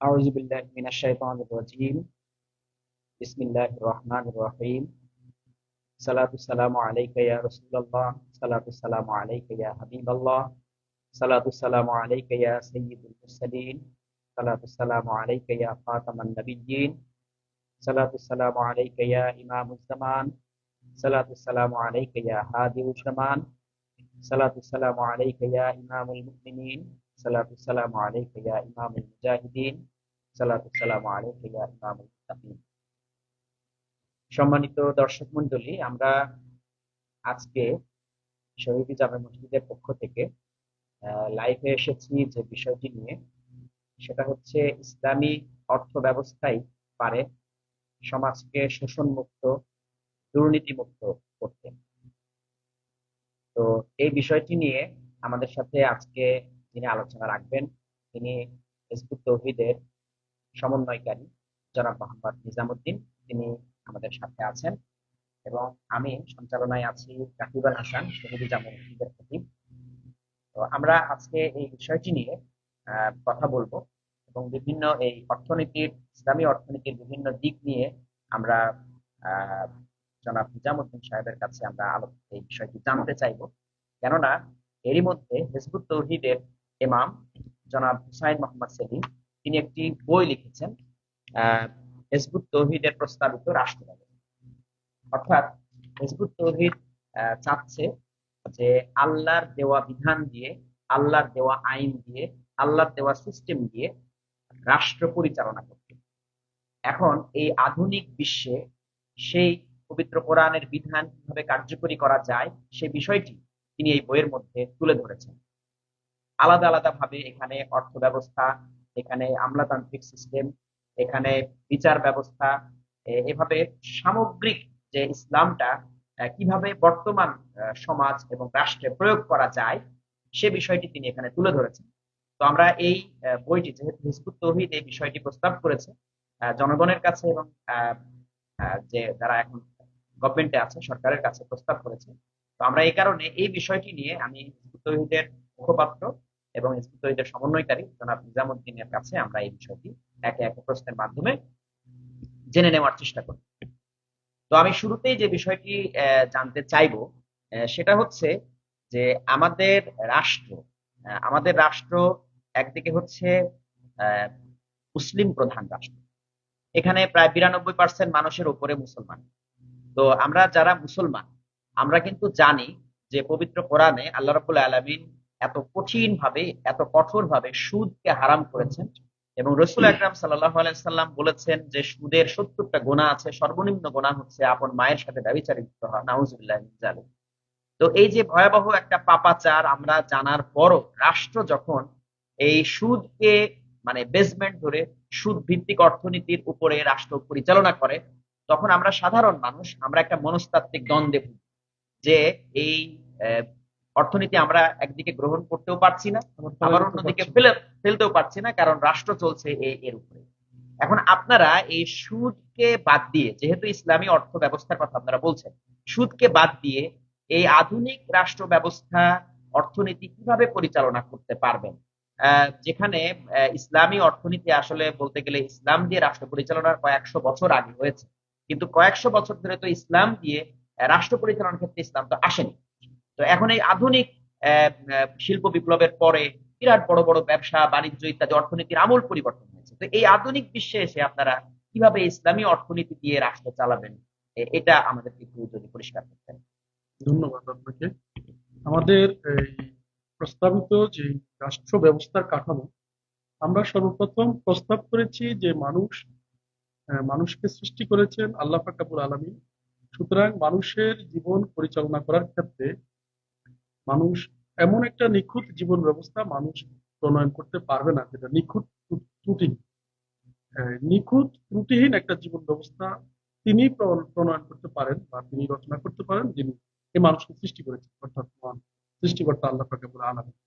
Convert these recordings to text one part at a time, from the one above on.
أعوذ بالله من الشيطان الرجيم بسم الله الرحمن الرحيم صلاة السلام عليك يا رسول الله صلاة السلام عليك يا حبيب الله صلاة السلام عليك يا سيد المرسلين صلاة السلام عليك يا خاتم النبيين صلاة السلام عليك يا إمام الزمان صلاة السلام عليك يا هادي الزمان صلاة السلام عليك يا إمام المؤمنين صلاة السلام عليك يا إمام المجاهدين صلاة السلام عليك يا إمام المتقين। সম্মানিত দর্শক মণ্ডলী, আমরা আজকে শহীদ জামে মসজিদের পক্ষ থেকে লাইভে এসেছি যে বিষয়টি নিয়ে, সেটা হচ্ছে ইসলামী অর্থ ব্যবস্থাই পারে সমাজকে শোষণ মুক্ত, দুর্নীতি মুক্ত করতে। তো এই বিষয়টি নিয়ে আমাদের সাথে আজকে যিনি আলোচনা রাখবেন, তিনি হিজবুত তৌহিদের সমন্বয়কারী জনাব মোহাম্মদ নিজামুদ্দিন। তিনি আমাদের সাথে আছেন এবং আমি সঞ্চালনায় আছি রাকিবুল হাসান, শহীদ জামে মসজিদের খতিব। তো আমরা আজকে এই বিষয়টি নিয়ে কথা বলবো এবং বিভিন্ন এই অর্থনীতির, ইসলামী অর্থনীতির বিভিন্ন দিক নিয়ে আমরা আহ জনাব নিজামুদ্দিন সাহেবের কাছে আমরা এই বিষয়টি জানতে চাইবো। কেননা এরই মধ্যে হিজবুত তৌহিদের ইমাম জনাব হুসাইন মোহাম্মদ সেলিম তিনি একটি বই লিখেছেন, আহ হিজবুত তৌহিদের প্রস্তাবিত রাষ্ট্র ব্যবস্থা। অর্থাৎ হিজবুত তৌহিদ চাচ্ছে যে আল্লাহর দেওয়া বিধান দিয়ে, আল্লাহর দেওয়া আইন দিয়ে, আল্লাহর দেওয়া সিস্টেম দিয়ে রাষ্ট্র পরিচালনা করতে। এখন এই আধুনিক বিশ্বে সেই পবিত্র কোরআনের বিধান কিভাবে কার্যকরী করা যায় সে বিষয়টি তিনি এই বইয়ের মধ্যে তুলে ধরেছেন। আলাদা আলাদা ভাবে এখানে অর্থ ব্যবস্থা, এখানে আমলাতান্ত্রিক সিস্টেম, এখানে বিচার ব্যবস্থা, এভাবে সামগ্রিক যে ইসলামটা কিভাবে বর্তমান সমাজ এবং রাষ্ট্রে প্রয়োগ করা যায় সে বিষয়টি তিনি এখানে তুলে ধরেছেন। তো আমরা এই বইটি, যেহেতু হিজবুত তৌহিদ এই বিষয়টি প্রস্তাব করেছে জনগণের কাছে এবং যে যারা এখন গভর্নমেন্টে আছে সরকারের কাছে প্রস্তাব করেছে, তো আমরা এই কারণে এই বিষয়টি নিয়ে আমি হিজবুত তৌহিদের মুখপাত্র এবং হিজবুত তৌহিদের সমন্বয়কারী জনাব নিজামুদ্দিনের কাছে আমরা এই বিষয়টি একে একে প্রশ্নের মাধ্যমে জেনে নেওয়ার চেষ্টা করি। তো আমি শুরুতেই যে বিষয়টি জানতে চাইবো সেটা হচ্ছে যে আমাদের রাষ্ট্র, আমাদের রাষ্ট্র একদিকে হচ্ছে আহ, মুসলিম প্রধান রাষ্ট্র। এখানে প্রায় 92% মানুষের উপরে মুসলমান। তো আমরা যারা মুসলমান, আমরা কিন্তু জানি যে পবিত্র কোরআনে আল্লাহ রাব্বুল আলামিন এত কঠিন ভাবে, এত কঠোর ভাবে সুদকে হারাম করেছেন এবং রসুল আকরাম সাল্লাল্লাহু আলাইহি সাল্লাম বলেছেন যে সুদের 70টা গুনাহ আছে, সর্বনিম্ন গুনাহ হচ্ছে আপন মায়ের সাথে ব্যভিচারী লিপ্ত হওয়া, নাউজুবিল্লাহ মিন যালিক। তো এই যে ভয়াবহ একটা পাপাচার আমরা জানার পরও রাষ্ট্র যখন এই সুদকে, মানে বেসমেন্ট ধরে সুদ ভিত্তিক অর্থনীতির উপরে রাষ্ট্র পরিচালনা করে, তখন আমরা সাধারণ মানুষ আমরা একটা মনস্তাত্ত্বিক দ্বন্দ্বে ভুগি যে এই আহ, অর্থনীতি আমরা একদিকে গ্রহণ করতেও পারছি না, আবার অন্যদিকে ফেলতেও পারছি না, কারণ রাষ্ট্র চলছে এর উপরে। এখন আপনারা এই সুদকে বাদ দিয়ে, যেহেতু ইসলামী অর্থ ব্যবস্থার কথা আপনারা বলছেন, সুদকে বাদ দিয়ে এই আধুনিক রাষ্ট্র ব্যবস্থা, অর্থনীতি কিভাবে পরিচালনা করতে পারবেন, যেখানে ইসলামী অর্থনীতি আসলে বলতে গেলে ইসলাম দিয়ে রাষ্ট্র পরিচালনার কয়েকশো বছর আগে হয়েছে, কিন্তু কয়েকশো বছর ধরে তো ইসলাম দিয়ে রাষ্ট্র পরিচালনার ক্ষেত্রে ইসলাম তো আসেনি। তো এখন এই আধুনিক শিল্প বিপ্লবের পরে বিরাট বড় বড় ব্যবসা বাণিজ্য ইত্যাদি অর্থনীতির আমূল পরিবর্তন হয়েছে। তো এই আধুনিক বিশ্বে এসে আপনারা কিভাবে ইসলামী অর্থনীতি দিয়ে রাষ্ট্র চালাবেন, এটা আমাদের একটু যদি পরিষ্কার করতেন। ধন্যবাদ আপনাকে। আমাদের এই প্রস্তাবিত যে রাষ্ট্র ব্যবস্থার কাঠামো, আমরা সর্বপ্রথম প্রস্তাব করেছি যে মানুষকে সৃষ্টি করেছেন আল্লাহ পাক রব্বুল আলামিন। সুতরাং মানুষের জীবন পরিচালনা করার ক্ষেত্রে মানুষ এমন একটা নিখুঁত জীবন ব্যবস্থা মানুষ প্রণয়ন করতে পারবে না যেটা নিখুঁত ত্রুটি নিখুঁত ত্রুটিহীন একটা জীবন ব্যবস্থা তিনি প্রণয়ন করতে পারেন বা তিনি রচনা করতে পারেন, যিনি এই মানুষকে সৃষ্টি করেছেন, অর্থাৎ মহান সৃষ্টিকর্তা আল্লাহ পাক রব্বুল আলামিন।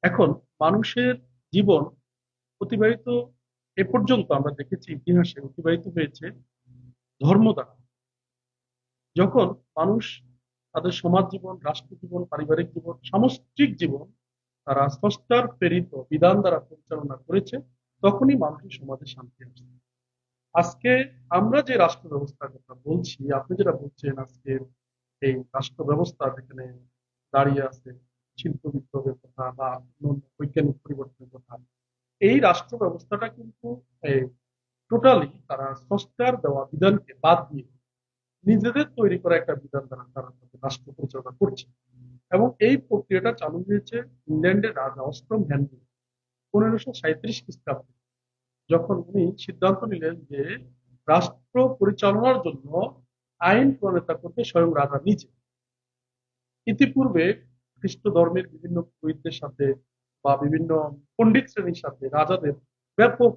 এখন মানুষের জীবন অতিবাহিত এ পর্যন্ত আমরা দেখেছি ইতিহাসে অতিবাহিত হয়েছে ধর্ম দ্বারা। যখন মানুষ তাদের সমাজ জীবন, রাষ্ট্র জীবন, পারিবারিক জীবন, সামষ্টিক জীবন তারা স্রষ্টার প্রেরিত বিধান দ্বারা পরিচালনা করেছে, তখনই মানুষের সমাজে শান্তি আসে। আজকে আমরা যে রাষ্ট্র ব্যবস্থার কথা বলছি, আপনি যেটা বলছেন, আজকে এই রাষ্ট্র ব্যবস্থা যেখানে দাঁড়িয়ে আছে, শিল্প বিপ্লবের কথা বা অন্যান্য বৈজ্ঞানিক পরিবর্তনের কথা, এই রাষ্ট্র ব্যবস্থাটা কিন্তু টোটালি তারা স্রষ্টার দেওয়া বিধানকে বাদ দিয়ে নিজেদের তৈরি করা একটা বিধান দ্বারা তারা তাদের রাষ্ট্র পরিচালনা করছে। এবং এই প্রক্রিয়াটা চালু হয়েছে ইংল্যান্ডের রাজা অষ্টম হেনরি 1537 খ্রিস্টাব্দে, যখন উনি সিদ্ধান্ত নিলেন যে রাষ্ট্র পরিচালনার জন্য আইন প্রণেতা করবে স্বয়ং রাজা নিজে। ইতিপূর্বে খ্রিস্ট ধর্মের বিভিন্ন পুরোহিতদের সাথে বা বিভিন্ন পণ্ডিত শ্রেণীর সাথে রাজাদের ব্যাপক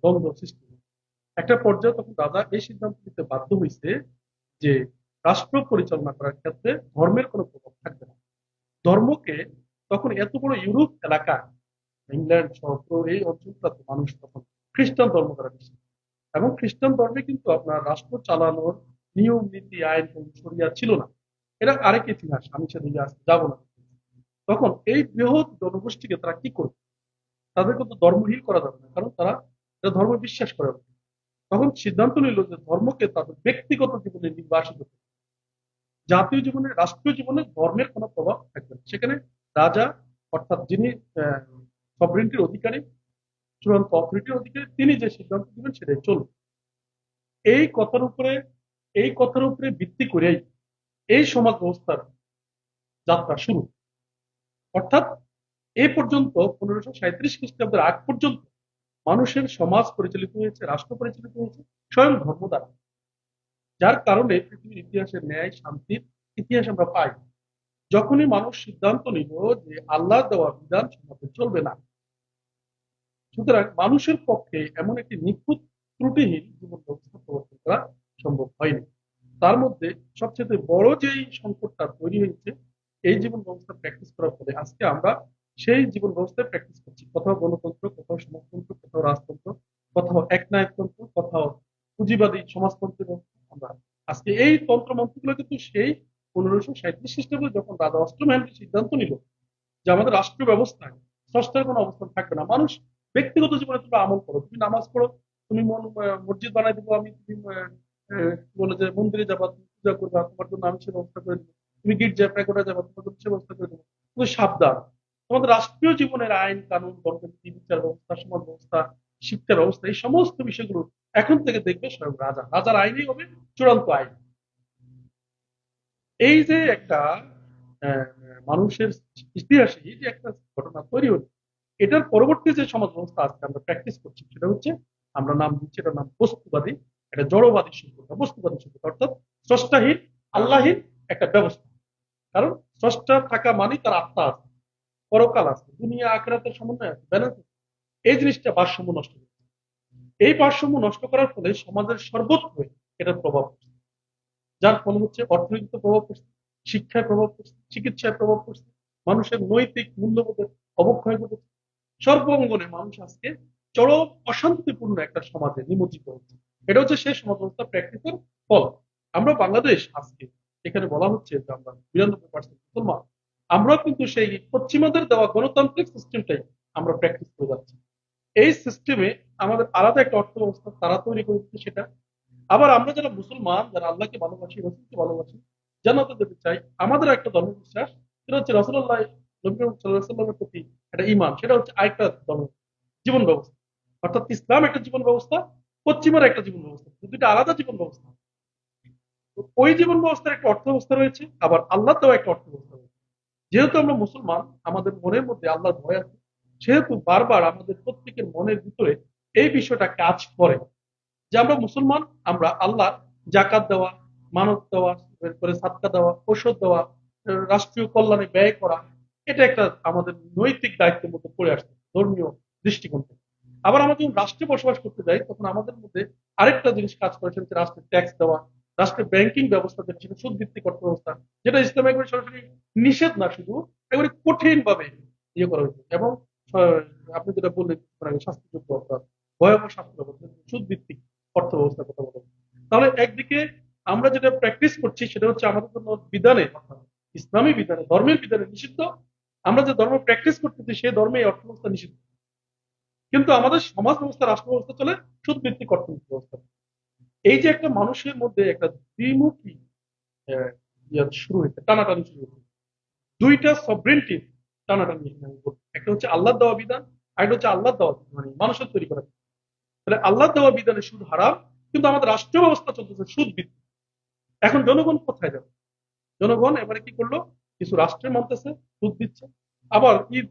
দ্বন্দ্ব সৃষ্টি হয়। একটা পর্যায়ে তখন রাজা এই সিদ্ধান্ত নিতে বাধ্য হয়েছে যে রাষ্ট্র পরিচালনা করার ক্ষেত্রে ধর্মের কোনো প্রভাব থাকবে না। ধর্মকে তখন এত বড় ইউরোপ এলাকা, ইংল্যান্ড সহ পুরো এই অঞ্চলটাতে মানুষ তখন খ্রিস্টান ধর্ম দ্বারা বিশ্বাস, এবং খ্রিস্টান ধর্মে কিন্তু আপনার রাষ্ট্র চালানোর নিয়ম নীতি আইন শরিয়া ছিল না। এটা আরেক ইতিহাস, আমি সেদিকে আজকে যাবো না। তখন এই বৃহৎ জনগোষ্ঠীকে তারা কি করবে? তাদেরকে তো ধর্মহীন করা যাবে না, কারণ তারা এটা ধর্ম বিশ্বাস করে না। তখন সিদ্ধান্ত নিল যে ধর্মকে তাদের ব্যক্তিগত জীবনে নির্বাসিত করবে। জাতীয় জীবনে, রাষ্ট্রীয় জীবনে ধর্মের কোনো প্রভাব থাকবে না সেখানে। রাজা, অর্থাৎ যিনি সভরেন্টির অধিকারী, চূড়ান্ত অথরিটির অধিকারী, তিনি যে সিদ্ধান্ত দিবেন সেটাই চলবে। এই কথার উপরে এই কথার উপরে ভিত্তি করেই এই সমাজ ব্যবস্থার যাত্রা শুরু। অর্থাৎ এ পর্যন্ত 1537 খ্রিস্টাব্দের আগ পর্যন্ত মানুষের সমাজ পরিচালিত হয়েছে, রাষ্ট্র পরিচালিত হয়েছে স্বয়ং ধর্ম দ্বারা। যার কারণে পৃথিবীর ইতিহাসে ন্যায় শান্তির ইতিহাস আমরা পাই। যখনই মানুষ সিদ্ধান্ত নিল যে আল্লাহ দেওয়া বিধান সমাজে চলবে না, সুতরাং মানুষের পক্ষে এমন একটি নিখুঁত ত্রুটিহীন জীবন ব্যবস্থা প্রবর্তন করা সম্ভব হয়নি। তার মধ্যে সবচেয়ে বড় যেই সংকটটা তৈরি হয়েছে, এই জীবন ব্যবস্থা প্র্যাকটিস করার ফলে আজকে আমরা সেই জীবন ব্যবস্থায় প্র্যাকটিস করছি। কোথাও গণতন্ত্র, কোথাও সমাজতন্ত্র, কোথাও রাজতন্ত্র, কোথাও একনায়কতন্ত্র, কোথাও পুঁজিবাদী সমাজতন্ত্র। আমরা আজকে এই তন্ত্রমন্ত্রগুলো কিন্তু সেই 1537 খ্রিস্টাব্দে যখন রাজা অষ্টম হেনরি সিদ্ধান্ত নিল যে আমাদের রাষ্ট্র ব্যবস্থায় স্রষ্টার কোনো অবস্থান থাকবে না, মানুষ ব্যক্তিগত জীবনে তুমি আমল করো, তুমি নামাজ পড়ো, তুমি মসজিদ বানাই দিবো আমি, তুমি বলে যে মন্দিরে যাবা, তুমি পূজা করবা, তোমার জন্য আমি সে ব্যবস্থা করে দেবো, তুমি গির্জায় প্যাগোডা যাবা, তোমার জন্য সে ব্যবস্থা করে দেবো। কিন্তু সাবধান, তোমাদের রাষ্ট্রীয় জীবনের আইন কানুন, গণতন্ত্র, বিচার ব্যবস্থা, সমাজ ব্যবস্থা, শিক্ষা ব্যবস্থা, এই সমস্ত বিষয়গুলো এখন থেকে দেখবে স্বয়ং রাজা। রাজার আইনই হবে চূড়ান্ত আইন। এই যে একটা আহ, মানুষের ইতিহাসে এই যে একটা ঘটনা তৈরি হলো, এটার পরবর্তী যে সমাজ ব্যবস্থা আজকে আমরা প্র্যাকটিস করছি সেটা হচ্ছে, আমরা নাম দিচ্ছি এটার নাম বস্তুবাদী। এটা জড়বাদী সভ্যতা, বস্তুবাদী সভ্যতা, অর্থাৎ স্রষ্টাহীন, আল্লাহীন একটা ব্যবস্থা। কারণ স্রষ্টা থাকা মানে তার আত্মা আছে, পরকাল আছে, দুনিয়া আখিরাতের সমন্বয় আছে, ব্যালেন্স আছে। এই জিনিসটা ভারসাম্য নষ্ট করছে। এই ভারসাম্য নষ্ট করার ফলে সমাজের সর্বত্র এটার প্রভাব পড়ছে। যার ফলে হচ্ছে অর্থনীতিতে প্রভাব পড়ছে, শিক্ষায় প্রভাব পড়ছে, চিকিৎসায় প্রভাব পড়ছে, মানুষের নৈতিক মূল্যবোধের অবক্ষয় ঘটেছে। সর্বঙ্গনে মানুষ আজকে চরম অশান্তিপূর্ণ একটা সমাজে নিমজ্জিত হচ্ছে। এটা হচ্ছে সেই সমাজ ব্যবস্থা প্র্যাকটিসের ফল। আমরা বাংলাদেশ আজকে এখানে বলা হচ্ছে যে আমরা 92% মুসলমান, আমরা কিন্তু সেই পশ্চিমাদের দেওয়া গণতান্ত্রিক সিস্টেমটাই আমরা প্র্যাকটিস করে যাচ্ছি। এই সিস্টেমে আমাদের আলাদা একটা অর্থ ব্যবস্থা তারা তৈরি করে দিচ্ছে। সেটা আবার আমরা যারা মুসলমান, যারা আল্লাহকে ভালোবাসি, রসুলকে ভালোবাসি, জান্নাতে যেতে চাই, আমাদের একটা ধর্ম বিশ্বাস, সেটা হচ্ছে রাসূলুল্লাহ নবী করিম সাল্লাল্লাহু আলাইহি ওয়াসাল্লামের প্রতি একটা ঈমান, সেটা হচ্ছে আরেকটা ধর্ম জীবন ব্যবস্থা। অর্থাৎ ইসলাম একটা জীবন ব্যবস্থা, পশ্চিমের একটা জীবন ব্যবস্থা, দুইটা আলাদা জীবন ব্যবস্থা। তো ওই জীবন ব্যবস্থার একটা অর্থ ব্যবস্থা রয়েছে, আবার আল্লাহ দেওয়া একটা অর্থ ব্যবস্থা রয়েছে। যেহেতু আমরা মুসলমান, আমাদের মনের মধ্যে আল্লাহর ভয় আছে, সেহেতু বারবার আমাদের প্রত্যেকের মনের ভিতরে এই বিষয়টা কাজ করে যে আমরা মুসলমান, আমরা আল্লাহ জাকাত দেওয়া, মানত দেওয়া, এরপরে সাদকা দেওয়া, ঔষধ দেওয়া, রাষ্ট্রীয় কল্যাণে ব্যয় করা, এটা একটা আমাদের নৈতিক দায়িত্বের মধ্যে পড়ে আসছে ধর্মীয় দৃষ্টিকোণ থেকে। আবার আমরা যখন রাষ্ট্রে বসবাস করতে যাই, তখন আমাদের মধ্যে আরেকটা জিনিস কাজ করে, সেটা হচ্ছে রাষ্ট্রের ট্যাক্স দেওয়া, রাষ্ট্রের ব্যাংকিং ব্যবস্থা যেটা, সেটা সুদ ভিত্তিক অর্থ ব্যবস্থা, যেটা ইসলাম একবারে সরাসরি নিষেধ না, শুধু একেবারে কঠিন ভাবে ইয়ে করা হয়েছে। এবং আপনি যেটা বললেন শাস্তিযোগ্য অপরাধ, ভয়াবহ শাস্তি ব্যবস্থা, সুদ ভিত্তিক অর্থ ব্যবস্থার কথা বলা। তাহলে একদিকে আমরা যেটা প্র্যাকটিস করছি সেটা হচ্ছে আমাদের জন্য বিধানে, অর্থাৎ ইসলামী বিধানে, ধর্মের বিধানে নিষিদ্ধ, আমরা যে ধর্ম প্র্যাকটিস করতেছি সেই ধর্মে এই অর্থ ব্যবস্থা নিষিদ্ধ, কিন্তু আমাদের সমাজ ব্যবস্থা, রাষ্ট্র ব্যবস্থা চলে সুদ ভিত্তিক অর্থনৈতিক ব্যবস্থা। এই যে একটা মানুষের মধ্যে একটা দ্বিমুখী শুরু হয়েছে, টানাটানি শুরু হয়েছে, দুইটা সভরেন্টির টানাটানি এখানে আমি বলবো। একটা হচ্ছে আল্লাহর দেওয়া বিধান, আর একটা হচ্ছে আল্লাহর দেওয়া বিধান, মানে মানুষের তৈরি করা বিধান। তাহলে আল্লাহর দেওয়া বিধানে সুদ হারাম, কিন্তু আমাদের রাষ্ট্র ব্যবস্থা চলতেছে সুদ ভিত্তিক। এখন জনগণ কোথায় যাবে? জনগণ এবারে কি করলো, কিছু রাষ্ট্রে মানতেছে, সুদ দিচ্ছে, আবার ঈদ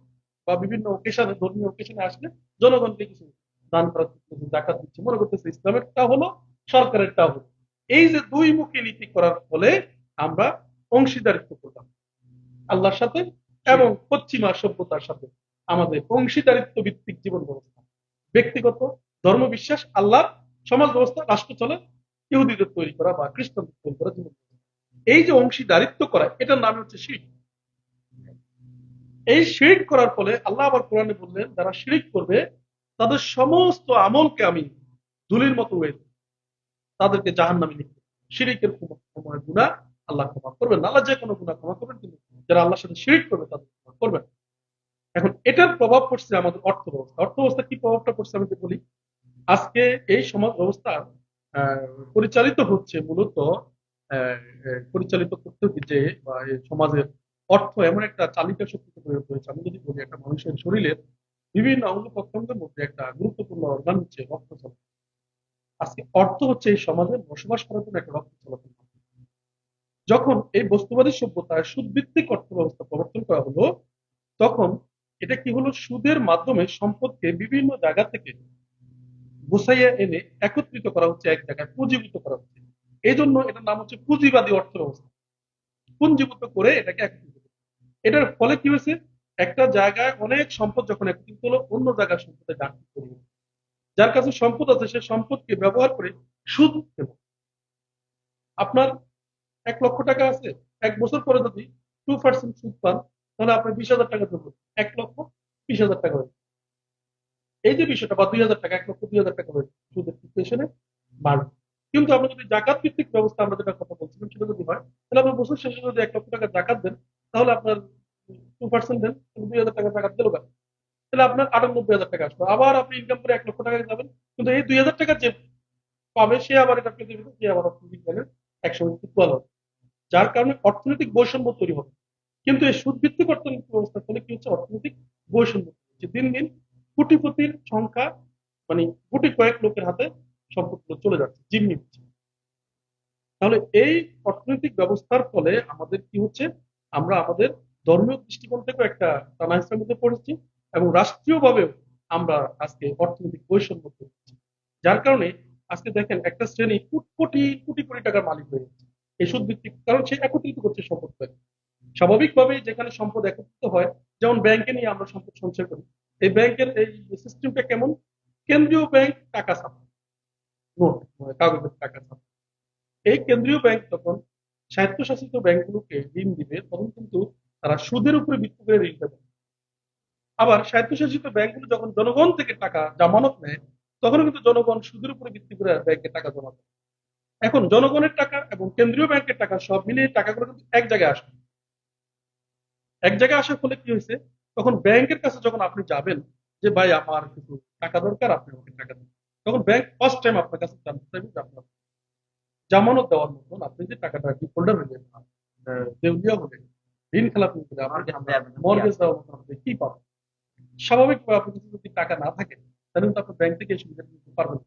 বা বিভিন্ন ওকেশনে, ধর্মীয় ওকেশনে আসলে জনগণকে কিছু দান করা করতেছে, জাকাত দিচ্ছে, মনে করতেছে ইসলামেরটা হলো, সরকারেরটা হলো। এই যে দুই মুখী নীতি করার ফলে আমরা অংশীদারিত্ব করলাম আল্লাহর সাথে এবং পশ্চিমা সভ্যতার সাথে। আমাদের অংশীদারিত্ব ভিত্তিক জীবন ব্যবস্থা, ব্যক্তিগত ধর্ম বিশ্বাস, আল্লাহ, সমাজ ব্যবস্থা, রাষ্ট্র চলে ইহুদিদের তৈরি করা বা খ্রিস্টানদের তৈরি করা জীবন ব্যবস্থা। এই যে অংশীদারিত্ব করা, এটার নাম হচ্ছে শিরক। এই শিরক করার ফলে আল্লাহ আবার কোরআনে বললেন, যারা শিরক করবে তাদের সমস্ত আমলকে আমি ধুলির মতো হয়ে তাদেরকে জাহান্নামে লিখবে। শিরকের গুনাহ আল্লাহ ক্ষমা করবেন না। আল্লাহ যে কোনো গুনাহ ক্ষমা করবেন, কিন্তু যারা আল্লাহর সাথে শিরক করবে তাদের ক্ষমা করবেন না। এখন এটার প্রভাব পড়ছে আমাদের অর্থ ব্যবস্থা। অর্থ ব্যবস্থা কি প্রভাবটা পড়ছে আমি বলি। আজকে এই সমাজ ব্যবস্থা পরিচালিত হচ্ছে মূলত, পরিচালিত করতে হচ্ছে যে, বা এই সমাজের অর্থ এমন একটা চালিকা শক্তিতে পরিণত হয়েছে। আমি যদি বলি, একটা মানুষের শরীরের বিভিন্ন অঙ্গ প্রত্যঙ্গের মধ্যে একটা গুরুত্বপূর্ণ অর্গান হচ্ছে রক্ত চলাচল। আজকে অর্থ হচ্ছে এই সমাজে বসবাস করার জন্য একটা রক্ত চলাচল। যখন এই বস্তুবাদী সভ্যতায় সুদভিত্তিক অর্থ ব্যবস্থা প্রবর্তন করা হলো, তখন এটা কি হলো, সুদের মাধ্যমে সম্পদকে বিভিন্ন জায়গা থেকে গুছাইয়া এনে একত্রিত করা হচ্ছে, এক জায়গায় পুঁজিভূত করা হচ্ছে। এই জন্য এটার নাম হচ্ছে পুঁজিবাদী অর্থ ব্যবস্থা। পুঞ্জীভূত করে এটাকে একত্রিত করা। এটার ফলে কি হয়েছে, একটা জায়গায় অনেক সম্পদ যখন একত্রিত হলো, অন্য জায়গার সম্পদে ঘাটতি তৈরি হলো। যার কাছে সম্পদ আছে সে সম্পদকে ব্যবহার করে সুদ পেল। আপনার 1 লক্ষ টাকা আছে, 1 বছর পরে যদি 2% সুদ পান, তাহলে আপনার 20,000 টাকা ধরুন, 1,20,000 টাকা হয়ে, এই যে বিষয়টা, বা 2,000 টাকা, 1,02,000 টাকা হয়ে সুদের সিচুয়েশনে বাড়বে। কিন্তু আপনি যদি জাকাত ভিত্তিক ব্যবস্থা, আমরা যেটা কথা বলছিলাম, সেটা যদি হয়, তাহলে আপনি বছর শেষে যদি 1 লক্ষ টাকা জাকাত দেন, তাহলে আপনার 2% দেন, 2,000 টাকা জাকাত দিল কেন? তাহলে আপনার 98,000 টাকা আসলো। আবার আপনি ইনকাম করে 1 লক্ষ টাকা যাবেন, কিন্তু এই 2,000 টাকা যে পাবে, সে আবার এটা পেতে পেতে সে আবার অর্থনৈতিক জ্ঞানের একসঙ্গে ফুটবল হবে। যার কারণে অর্থনৈতিক বৈষম্য তৈরি হবে। কিন্তু এই সুদ ভিত্তিক অর্থনৈতিক ব্যবস্থার ফলে কি হচ্ছে, অর্থনৈতিক বৈষম্য হচ্ছে। দিন দিন কোটিপতির সংখ্যা, মানে কোটি কয়েক লোকের হাতে সম্পদগুলো চলে যাচ্ছে, জিম্মি হচ্ছে। তাহলে এই অর্থনৈতিক ব্যবস্থার ফলে আমাদের কি হচ্ছে, আমরা আমাদের ধর্মীয় দৃষ্টিকোণ থেকে একটা টানাহেঁচড়ার মধ্যে পড়েছি, এবং রাষ্ট্রীয় ভাবেও আমরা আজকে অর্থনৈতিক বৈষম্য করছি। যার কারণে আজকে দেখেন, একটা শ্রেণী কোটি কোটি কোটি টাকার মালিক হয়ে যাচ্ছে এই সুদ ভিত্তিক, কারণ সে একত্রিত করছে সম্পদ। স্বাভাবিকভাবেই যেখানে সম্পদ একত্রিত হয়, যেমন ব্যাংকে নিয়ে আমরা সম্পদ সঞ্চয় করি, এই ব্যাংকের এই সিস্টেমটা কেমন, কেন্দ্রীয় ব্যাংক টাকা ছাপায়, নোট, কাগজের টাকা ছাপায়। এই কেন্দ্রীয় ব্যাংক যখন স্বায়ত্তশাসিত ব্যাংকগুলোকে ঋণ দিবে, তখন কিন্তু তারা সুদের উপরে ভিত্তি করে ঋণ দেবে। আবার স্বায়ত্তশাসিত ব্যাংকগুলো যখন জনগণ থেকে টাকা জামানত নেয়, তখন কিন্তু জনগণ সুদের উপরে ভিত্তি করে ব্যাংকে টাকা জমা দেয়। এখন জনগণের টাকা এবং কেন্দ্রীয় ব্যাংকের টাকা সব মিলিয়ে টাকাগুলো কিন্তু এক জায়গায় আসে। এক জায়গায় আসার ফলে কি হয়েছে, তখন ব্যাংকের কাছে যখন আপনি যাবেন যে ভাই আমার কিছু টাকা দরকার, আপনি আমাকে টাকা দিন, তখন ব্যাংক ফার্স্ট টাইম আপনার কাছে জানতে চাইবে যে আপনার জামানত দেওয়ার মতন আপনি যে টাকাটা ডিফল্টার হয়ে যাবেন, দেউলিয়া হলে, ঋণ খেলাপি করে আপনাকে মর্গেজ দেওয়ার মতন আপনি কি পাবেন। স্বাভাবিকভাবে আপনি যদি টাকা না থাকে, তাহলে কিন্তু আপনার ব্যাংক থেকে এই সুবিধাটা নিতে পারবেন না।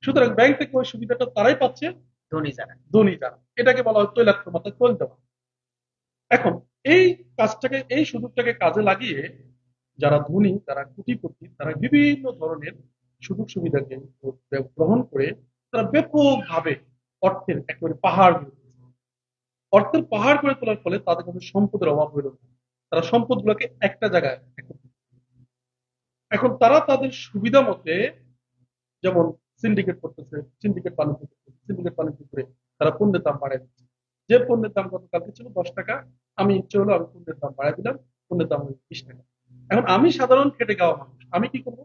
সুতরাং ব্যাংক থেকে ওই সুবিধাটা তারাই পাচ্ছে, ধনী যারা। ধনী যারা। এটাকে বলা হয় তৈলাক্ত মাথায় তৈল দেওয়া। এখন এই কাজটাকে, এই সুযোগটাকে কাজে লাগিয়ে যারা ধনী, যারা কোটিপতি, তারা বিভিন্ন ধরনের সুযোগ সুবিধাকে গ্রহণ করে তারা ব্যাপকভাবে অর্থের একেবারে পাহাড় গড়ে তুলেছে। অর্থের পাহাড় গড়ে তোলার ফলে তাদের কাছে সম্পদের অভাব হইল না। তারা সম্পদগুলোকে একটা জায়গায় একত্রিত। এখন তারা তাদের সুবিধা মতে, যেমন সিন্ডিকেট করতেছে, সিন্ডিকেট বাণিজ্য করতেছে, সিন্ডিকেট বাণিজ্য করে তারা পণ্যের দাম বাড়ায় দিচ্ছে। যে পণ্যের দাম গতকালকে ছিল 10 টাকা, আমি ইচ্ছে হলো আমি পণ্যের দাম বাড়ায় দিলাম, পণ্যের দাম হলো 20 টাকা। এখন আমি সাধারণ খেটে খাওয়া মানুষ, আমি কি করবো,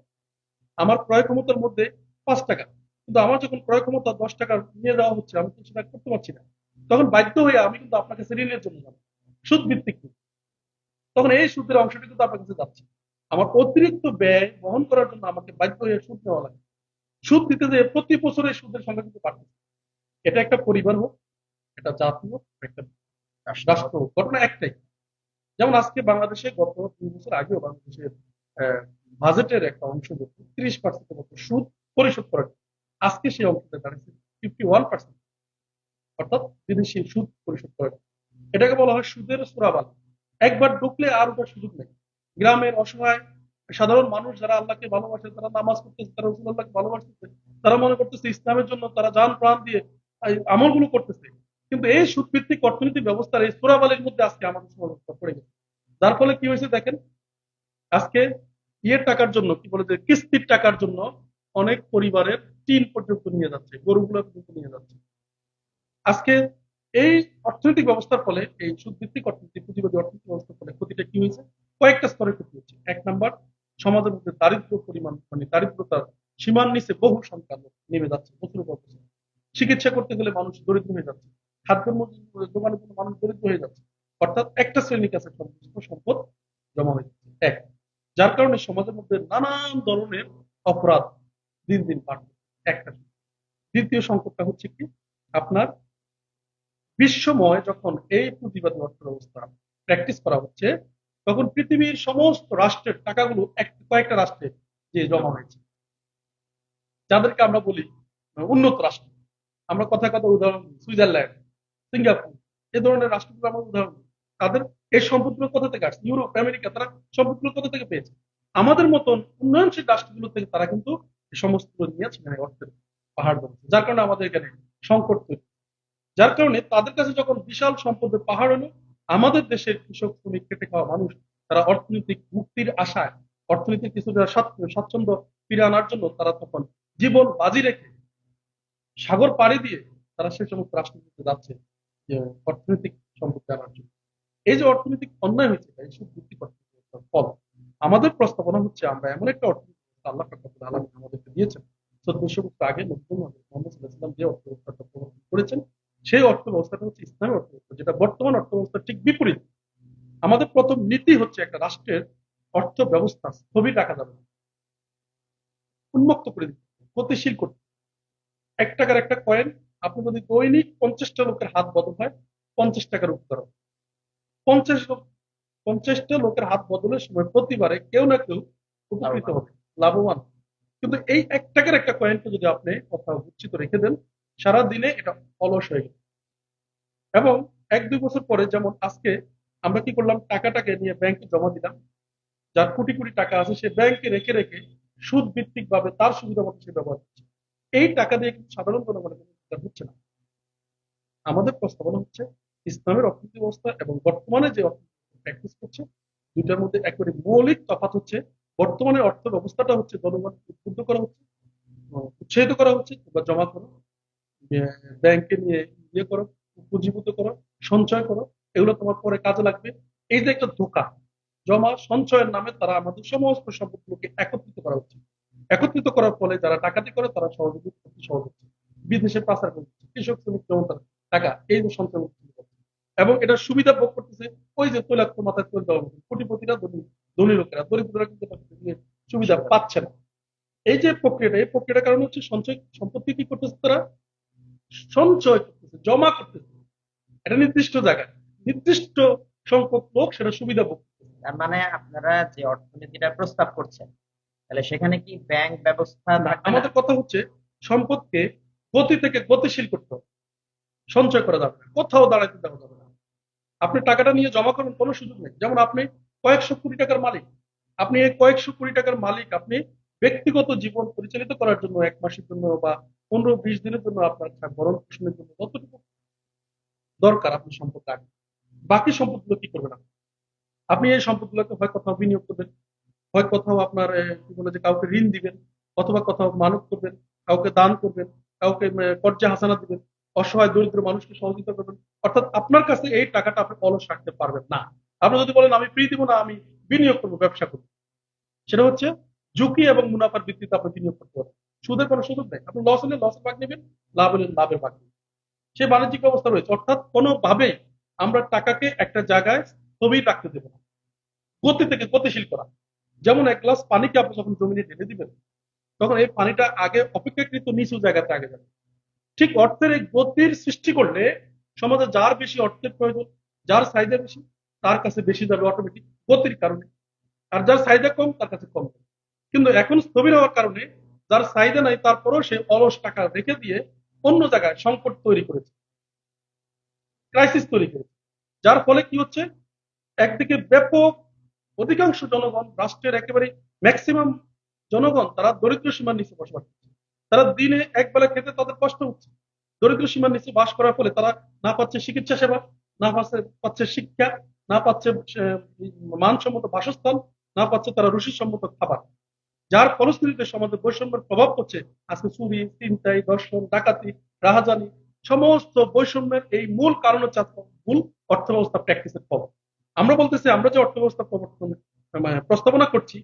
আমার ক্রয় ক্ষমতার মধ্যে 5 টাকা, কিন্তু আমার যখন ক্রয় ক্ষমতা 10 টাকা নিয়ে যাওয়া হচ্ছে, আমি তো সেটা করতে পারছি না। তখন বাধ্য হয়ে আমি কিন্তু আপনার কাছে ঋণের জন্য যাবো, সুদ ভিত্তিক। তখন এই সুদের অংশটি কিন্তু আপনার কাছে যাচ্ছে। আমার অতিরিক্ত ব্যয় বহন করার জন্য আমাকে বাধ্য হয়ে সুদ নেওয়া লাগে। সুদ দিতে যে প্রতি বছর এই সুদের সংখ্যা কিন্তু বাড়তেছে। এটা একটা পরিবার হোক, এটা জাতি হোক, একটা রাষ্ট্র হোক, ঘটনা একটাই। যেমন আজকে বাংলাদেশে গত 2 বছর আগেও বাংলাদেশের বাজেটের একটা অংশ 30% মতো সুদ পরিশোধ করা যায়। আজকে সেই অংশটা দাঁড়িয়েছে 51%, অর্থাৎ বিদেশি সুদ পরিশোধ করা যায়। এটাকে বলা হয় সুদের চোরাবাল। একবার ঢুকলে আর ওঠার সুযোগ নেই। গ্রামের অসহায় সাধারণ মানুষ যারা আল্লাহকে ভালোবাসে, তারা নামাজ পড়তেছে, তারা রসুল্লাহকে ভালোবাসতেছে, তারা মনে করতেছে ইসলামের জন্য তারা জান প্রাণ দিয়ে এই আমলগুলো করতেছে। কিন্তু এই সুদ ভিত্তিক অর্থনৈতিক ব্যবস্থার এই চোরাবালির মধ্যে আজকে আমাদের সমাজ পড়ে গেছে। যার ফলে কি হয়েছে দেখেন, আজকে ইয়ের টাকার জন্য, কি বলে যে কিস্তির টাকার জন্য অনেক পরিবারের টিন পর্যন্ত নিয়ে যাচ্ছে, গরুগুলো পর্যন্ত নিয়ে যাচ্ছে। আজকে এই অর্থনৈতিক ব্যবস্থার ফলে, এই সুদভিত্তিক অর্থনীতি, পুঁজিবাদী অর্থনৈতিক ব্যবস্থার ফলে ক্ষতিটা কি হয়েছে? কয়েকটা স্তরে ক্ষতি হচ্ছে। এক নাম্বার, সমাজের মধ্যে দারিদ্র পরিমাণ, মানে দারিদ্রতার সীমার নিচে বহু সংখ্যা লোক নেমে যাচ্ছে বছরের পর বছর। চিকিৎসা করতে গেলে মানুষ দরিদ্র হয়ে যাচ্ছে, খাদ্যের মধ্যে যোগানের জন্য মানুষ দরিদ্র হয়ে যাচ্ছে। অর্থাৎ একটা শ্রেণীর কাছে সমস্ত সম্পদ জমা হয়ে যাচ্ছে। এক, যার কারণে সমাজের মধ্যে নানান ধরনের অপরাধ দিন দিন বাড়ছে। একটা। দ্বিতীয় সংকটটা হচ্ছে কি, আপনার বিশ্বময় যখন এই পুঁজিবাদী অর্থ ব্যবস্থা প্র্যাকটিস করা হচ্ছে, তখন পৃথিবীর সমস্ত রাষ্ট্রের টাকাগুলো কয়েকটা রাষ্ট্রে যে জমা হয়েছে, যাদেরকে আমরা বলি উন্নত রাষ্ট্র। আমরা কথা কথা উদাহরণ দিই, সুইজারল্যান্ড, সিঙ্গাপুর, এ ধরনের রাষ্ট্রগুলো আমরা উদাহরণ দিই। তাদের এই সম্পদগুলো কোথা থেকে আসছে? ইউরোপ, আমেরিকা, তারা সম্পদগুলো কোথা থেকে পেয়েছে? আমাদের মতন উন্নয়নশীল রাষ্ট্রগুলো থেকে তারা কিন্তু এই সমস্ত নিয়েছে, মানে অর্থের পাহাড় জমেছে। যার কারণে আমাদের এখানে সংকট তৈরি। যার কারণে তাদের কাছে যখন বিশাল সম্পদের পাহাড় হলো, আমাদের দেশের কৃষক শ্রমিক খেটে খাওয়া মানুষ, তারা অর্থনৈতিক মুক্তির আশায়, অর্থনৈতিক কিছুটা স্বাচ্ছন্দ্য ফিরে আনার জন্য তারা তখন জীবন বাজি রেখে সাগর পাড়ি দিয়ে তারা সেই সমস্ত রাষ্ট্রগুলোতে যাচ্ছে যে অর্থনৈতিক সম্পত্তি আনার জন্য। এই যে অর্থনৈতিক অন্যায় হয়েছে, এই সব ভিত্তিক অর্থনৈতিক ফল। আমাদের প্রস্তাবনা হচ্ছে আমরা এমন একটা অর্থনৈতিক ব্যবস্থা আল্লাহ পাক রব্বুল আলামিন আমাদেরকে দিয়েছেন। 1400 বছর আগে নবী মুহাম্মদ সাল্লাল্লাহু আলাইহি ওয়াসাল্লাম যে অর্থ ব্যবস্থাটা প্রবর্তন করেছেন, সেই অর্থ ব্যবস্থাটা হচ্ছে ইসলামী অর্থ ব্যবস্থা, যেটা বর্তমান অর্থ ব্যবস্থার ঠিক বিপরীত। আমাদের প্রথম নীতি হচ্ছে একটা রাষ্ট্রের অর্থ ব্যবস্থা স্থবির রাখা যাবে না, উন্মুক্ত করে দিতে হবে, গতিশীল করতে হবে। 1 টাকার একটা কয়েন, আপনি যদি দৈনিক 50টা লোকের হাত বদল হয়, 50 টাকার উপকার হবে। 50 লোক, 50টা লোকের হাত বদলের সময় প্রতিবারে কেউ না কেউ উপকৃত হবে, লাভবান। কিন্তু এই 1 টাকার একটা কয়েনকে যদি আপনি কোথাও গচ্ছিত রেখে দেন, সারা দিনে এটা অলস হয়ে গেল। এবং 1-2 বছর পরে, যেমন আজকে আমরা কি করলাম, টাকাটাকে নিয়ে ব্যাংকে জমা দিলাম। যার কোটি কোটি টাকা আছে সে ব্যাংকে রেখে রেখে সুদ ভিত্তিক ভাবে তার সুবিধা মতো সে ব্যবহার করছে। এই টাকা দিয়ে কিন্তু সাধারণ জনগণের কোনো উপকার হচ্ছে না। আমাদের প্রস্তাবনা হচ্ছে ইসলামের অর্থনীতি ব্যবস্থা এবং বর্তমানে যে অর্থনীতি প্র্যাকটিস করছে, দুইটার মধ্যে একেবারে মৌলিক তফাৎ হচ্ছে, বর্তমানে অর্থ ব্যবস্থাটা হচ্ছে জনগণ উদ্বুদ্ধ করা হচ্ছে, উৎসাহিত করা হচ্ছে, বা জমা করো, ব্যাংকে নিয়ে ইয়ে করো, পুঁজিভূত করো, সঞ্চয় করো, এগুলো তোমার পরে কাজে লাগবে। এই যে একটা ধোঁকা, জমা সঞ্চয়ের নামে তারা আমাদের সমস্ত সম্পদগুলোকে একত্রিত করা হচ্ছে। একত্রিত করার ফলে যারা ডাকাতি করে তারা সহযোগী করতে সহজ হচ্ছে, বিদেশে পাচার করছে, কৃষক শ্রমিক যেমন তার টাকা এই যে সঞ্চয় করছে, এবং এটার সুবিধা ভোগ করতেছে ওই যে তৈলাক্ত মাথায় তেল দেওয়া হচ্ছে কোটিপতিরা, ধনী ধনী লোকেরা, দরিদ্ররা কিন্তু এটা থেকে সুবিধা পাচ্ছে না। এই যে প্রক্রিয়াটা, এই প্রক্রিয়াটার কারণে হচ্ছে সঞ্চয় সম্পত্তি কি করতেছে, তারা সঞ্চয় করতেছে, জমা করতেছে। এটা নির্দিষ্ট জায়গায় নির্দিষ্ট সংখ্যক লোক সেটা সুবিধা ভোগ করতেছে। তার মানে আপনারা যে অর্থনীতিটা প্রস্তাব করছেন, তাহলে সেখানে কি ব্যাংক ব্যবস্থা না, থাকবে না? আমাদের কথা হচ্ছে সম্পদকে গতি থেকে গতিশীল করতে হবে। সঞ্চয় করা যাবে না, কোথাও দাঁড়াতে দেওয়া যাবে না। আপনি টাকাটা নিয়ে জমা করুন, কোনো সুযোগ নেই। যেমন আপনি কয়েকশো কোটি টাকার মালিক, আপনি এই কয়েকশো কোটি টাকার মালিক, আপনি ব্যক্তিগত জীবন পরিচালিত করার জন্য 1 মাসের জন্য বা 15-20 দিনের জন্য আপনার ভরণ পোষণের জন্য যতটুকু দরকার আপনি সম্পদ রাখবেন। বাকি সম্পদগুলো কি করবেন? আপনি এই সম্পদগুলোকে হয় কোথাও বিনিয়োগ করবেন, হয় কোথাও আপনার কি বলে যে কাউকে ঋণ দিবেন, অথবা কোথাও মানত করবেন, কাউকে দান করবেন, কাউকে কর্জে হাসানা দিবেন, অসহায় দরিদ্র মানুষকে সহযোগিতা করবেন। অর্থাৎ আপনার কাছে এই টাকাটা আপনি অলস রাখতে পারবেন না। আপনি যদি বলেন আমি ফ্রি দিব না, আমি বিনিয়োগ করবো, ব্যবসা করবো, সেটা হচ্ছে ঝুঁকি এবং মুনাফার ভিত্তিতে আপনি বিনিয়োগ করতে পারবেন। সুদের কোনো সুযোগ নেই। আপনি লস হলে লসের ভাগ নেবেন, লাভ হলে লাভের ভাগ নেবেন। সে বাণিজ্যিক ব্যবস্থা রয়েছে। অর্থাৎ কোনোভাবেই আমরা টাকাকে একটা জায়গায় স্থবির রাখতে দেবো না। গতি থেকে গতিশীল করা। যেমন এক গ্লাস পানিকে আপনি যখন জমিনে ঢেলে দিবেন, তখন এই পানিটা আগে অপেক্ষাকৃত নিচু জায়গাতে আগে যাবে। ঠিক অর্থের এই গতির সৃষ্টি করলে সমাজে যার বেশি অর্থের প্রয়োজন, যার চাহিদা বেশি, তার কাছে বেশি যাবে অটোমেটিক গতির কারণে। আর যার চাহিদা কম তার কাছে কম যাবে। কিন্তু এখন স্থবির হওয়ার কারণে যার চাহিদা নাই তারপরেও সে অলস টাকা রেখে দিয়ে অন্য জায়গায় সংকট তৈরি করেছে, ক্রাইসিস তৈরি করেছে। যার ফলে কি হচ্ছে, একদিকে ব্যাপক অধিকাংশ জনগণ, রাষ্ট্রের একেবারে ম্যাক্সিমাম জনগণ তারা দরিদ্র সীমার নিচে বসবাস করছে। তারা দিনে একবেলা খেতে তাদের কষ্ট হচ্ছে। দরিদ্র সীমার নিচে বাস করার ফলে তারা না পাচ্ছে চিকিৎসা সেবা, না পাচ্ছে শিক্ষা, না পাচ্ছে মানসম্মত বাসস্থান, না পাচ্ছে তারা রুচিসম্মত খাবার। যার ফলশ্রুতিতে সমাজে বৈষম্যের প্রভাব পড়ছে। আজকে চুরি, ছিনতাই, ধর্ষণ, ডাকাতি, রাহাজানি, সমস্ত বৈষম্যের এই মূল কারণ হচ্ছে ভুল অর্থ ব্যবস্থা প্র্যাকটিসের ফল। আমরা বলতেছি আমরা যে অর্থ ব্যবস্থা প্রস্তাবনা করছি,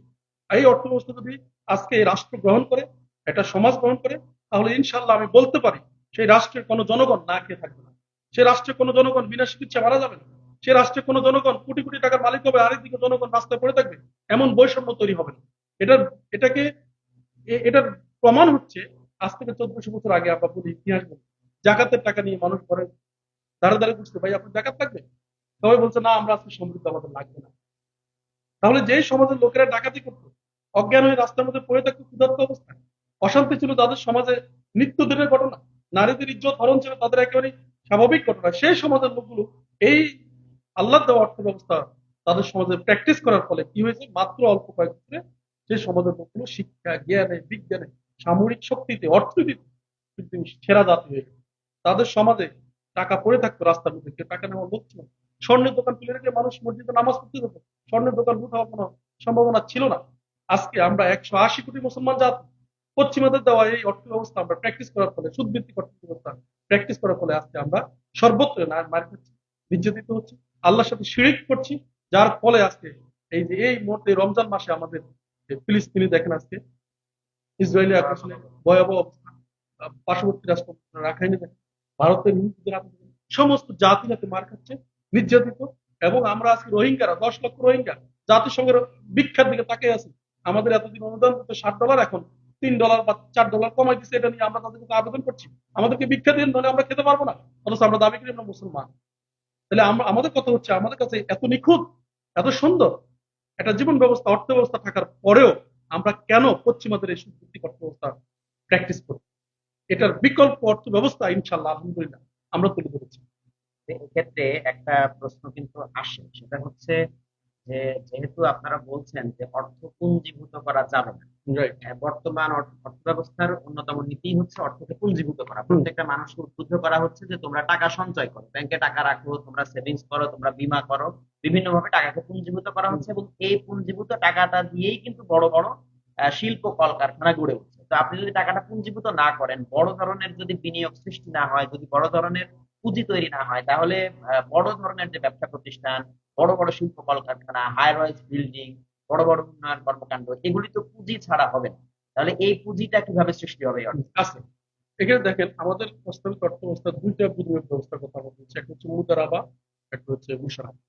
এই অর্থ ব্যবস্থা যদি আজকে এই রাষ্ট্র গ্রহণ করে, একটা সমাজ গ্রহণ করে, তাহলে ইনশাল্লাহ আমি বলতে পারি সেই রাষ্ট্রের কোনো জনগণ না খেয়ে থাকবে না। সে রাষ্ট্রে কোনো জনগণ বিনা চিকিৎসা মারা যাবে না। সে রাষ্ট্রে কোনো জনগণ কোটি কোটি টাকার মালিক হবে, আরেকদিকে জনগণ রাস্তায় পড়ে থাকবে। এমন বৈষম্য তৈরি হবে না। এটার এটাকে এটার প্রমাণ হচ্ছে, আজ থেকে 1400 বছর আগে আমরা বলি, ইতিহাস বলি, জাকাতের টাকা নিয়ে মানুষ ঘরে দাঁড়ে দাঁড়িয়ে বুঝতে, ভাই আপনার জাকাত লাগবে? সবাই বলছে না, আমরা আজকে সমৃদ্ধ, আমাদের লাগবে না। তাহলে যেই সমাজের লোকেরা ডাকাতি করতো, অজ্ঞান হয়ে রাস্তার মধ্যে পড়ে থাকতো ক্ষুধার্ত অবস্থায়, অশান্তি ছিল তাদের সমাজে নিত্যদিনের ঘটনা, নারীদের ইজ্জত হরণ ছিল তাদের একেবারে স্বাভাবিক ঘটনা, সেই সমাজের লোকগুলো এই আল্লাহ দেওয়া অর্থ ব্যবস্থা তাদের সমাজে প্র্যাকটিস করার ফলে কি হয়েছে, মাত্র অল্প কয়েক বছরে সেই সমাজের লোকগুলো শিক্ষা, জ্ঞানে, বিজ্ঞানে, সামরিক শক্তিতে, অর্থনীতিতে পৃথিবীর সেরা জাতি হয়ে গেছে। তাদের সমাজে টাকা পড়ে থাকতো রাস্তার মধ্যে, কেউ টাকা নেওয়ার লোক ছিল না। স্বর্ণের দোকান খুলে রেখে মানুষ মসজিদে নামাজ পড়তে যেত, স্বর্ণের দোকান লুট হওয়ার কোনো সম্ভাবনা ছিল না। আজকে আমরা 180 কোটি মুসলমান জাতি, পশ্চিমাদের দেওয়া এই অর্থ ব্যবস্থা আমরা প্র্যাকটিস করার ফলে, সুদভিত্তিক অর্থ ব্যবস্থা প্র্যাকটিস করার ফলে আজকে আমরা সর্বত্র মার খাচ্ছি, নির্যাতিত হচ্ছি, আল্লাহর সাথে শিরিক করছি। যার ফলে আজকে এই যে এই মুহূর্তে রমজান মাসে আমাদের ফিলিস্তিনি দেখেন আজকে ইসরায়েলি আগ্রাসনের ভয়াবহ অবস্থা, পার্শ্ববর্তী রাষ্ট্র রাখাইনে দেখেন, ভারতের হিন্দুদের হাতে দেখেন, সমস্ত জাতি হাতে মার খাচ্ছে, নির্যাতিত। এবং আমরা আজকে রোহিঙ্গারা, 10 লক্ষ রোহিঙ্গা জাতিসংঘের ভিক্ষার দিকে তাকিয়ে আছি। আমাদের এতদিন অনুদান করতে $60, এখন $3 বা $4 কমাই দিচ্ছে। এটা নিয়ে আমরা তাদের কাছে আবেদন করছি, আমাদেরকে ভিক্ষা দিন, নাহলে আমরা খেতে পারবো না। অথচ আমরা দাবি করি আমরা মুসলমান। তাহলে আমরা, আমাদের কথা হচ্ছে, আমাদের কাছে এত নিখুঁত, এত সুন্দর একটা জীবন ব্যবস্থা, অর্থ ব্যবস্থা থাকার পরেও আমরা কেন পশ্চিমাদের এই সুভিত্তিক অর্থ ব্যবস্থা প্র্যাকটিস করি? এটার বিকল্প অর্থ ব্যবস্থা ইনশাল্লাহ আলহামদুলিল্লাহ আমরা তুলে ধরেছি। এক্ষেত্রে একটা প্রশ্ন কিন্তু আসে, সেটা হচ্ছে যে যেহেতু আপনারা বলছেন যে অর্থ পুঞ্জীভূত করা যাবে না, রাইট। বর্তমান অর্থ ব্যবস্থার অন্যতম নীতি হচ্ছে অর্থকে পুঞ্জীভূত করা। প্রত্যেকটা মানুষকে উদ্বুদ্ধ করা হচ্ছে যে তোমরা টাকা সঞ্চয় করো, ব্যাংকে টাকা রাখো, তোমরা সেভিংস করো, তোমরা বীমা করো, বিভিন্ন ভাবে টাকাকে পুঞ্জীভূত করা হচ্ছে। এবং এই পুঞ্জীভূত টাকাটা দিয়েই কিন্তু বড় বড় শিল্প কলকারখানা গড়ে উঠছে। তো আপনি যদি টাকাটা পুঞ্জীভূত না করেন, বড় ধরনের যদি বিনিয়োগ সৃষ্টি না হয়, যদি বড় ধরনের পুঁজি তৈরি না হয়, তাহলে বড় ধরনের যে ব্যবসা প্রতিষ্ঠান, বড় বড় শিল্প কলকারখানা, হাই রাইজ বিল্ডিং, বড় বড় উন্নয়ন কর্মকাণ্ড, এগুলি তো পুঁজি ছাড়া হবে না। তাহলে এই পুঁজিটা কিভাবে সৃষ্টি হবে এই অর্থ? আছে। এখানে দেখেন, আমাদের প্রস্তাবিত অর্থ ব্যবস্থার দুইটা বিনিয়োগ ব্যবস্থার কথা আমরা বলছি, একটা হচ্ছে মুদারাবা, একটা হচ্ছে মুশারাফা।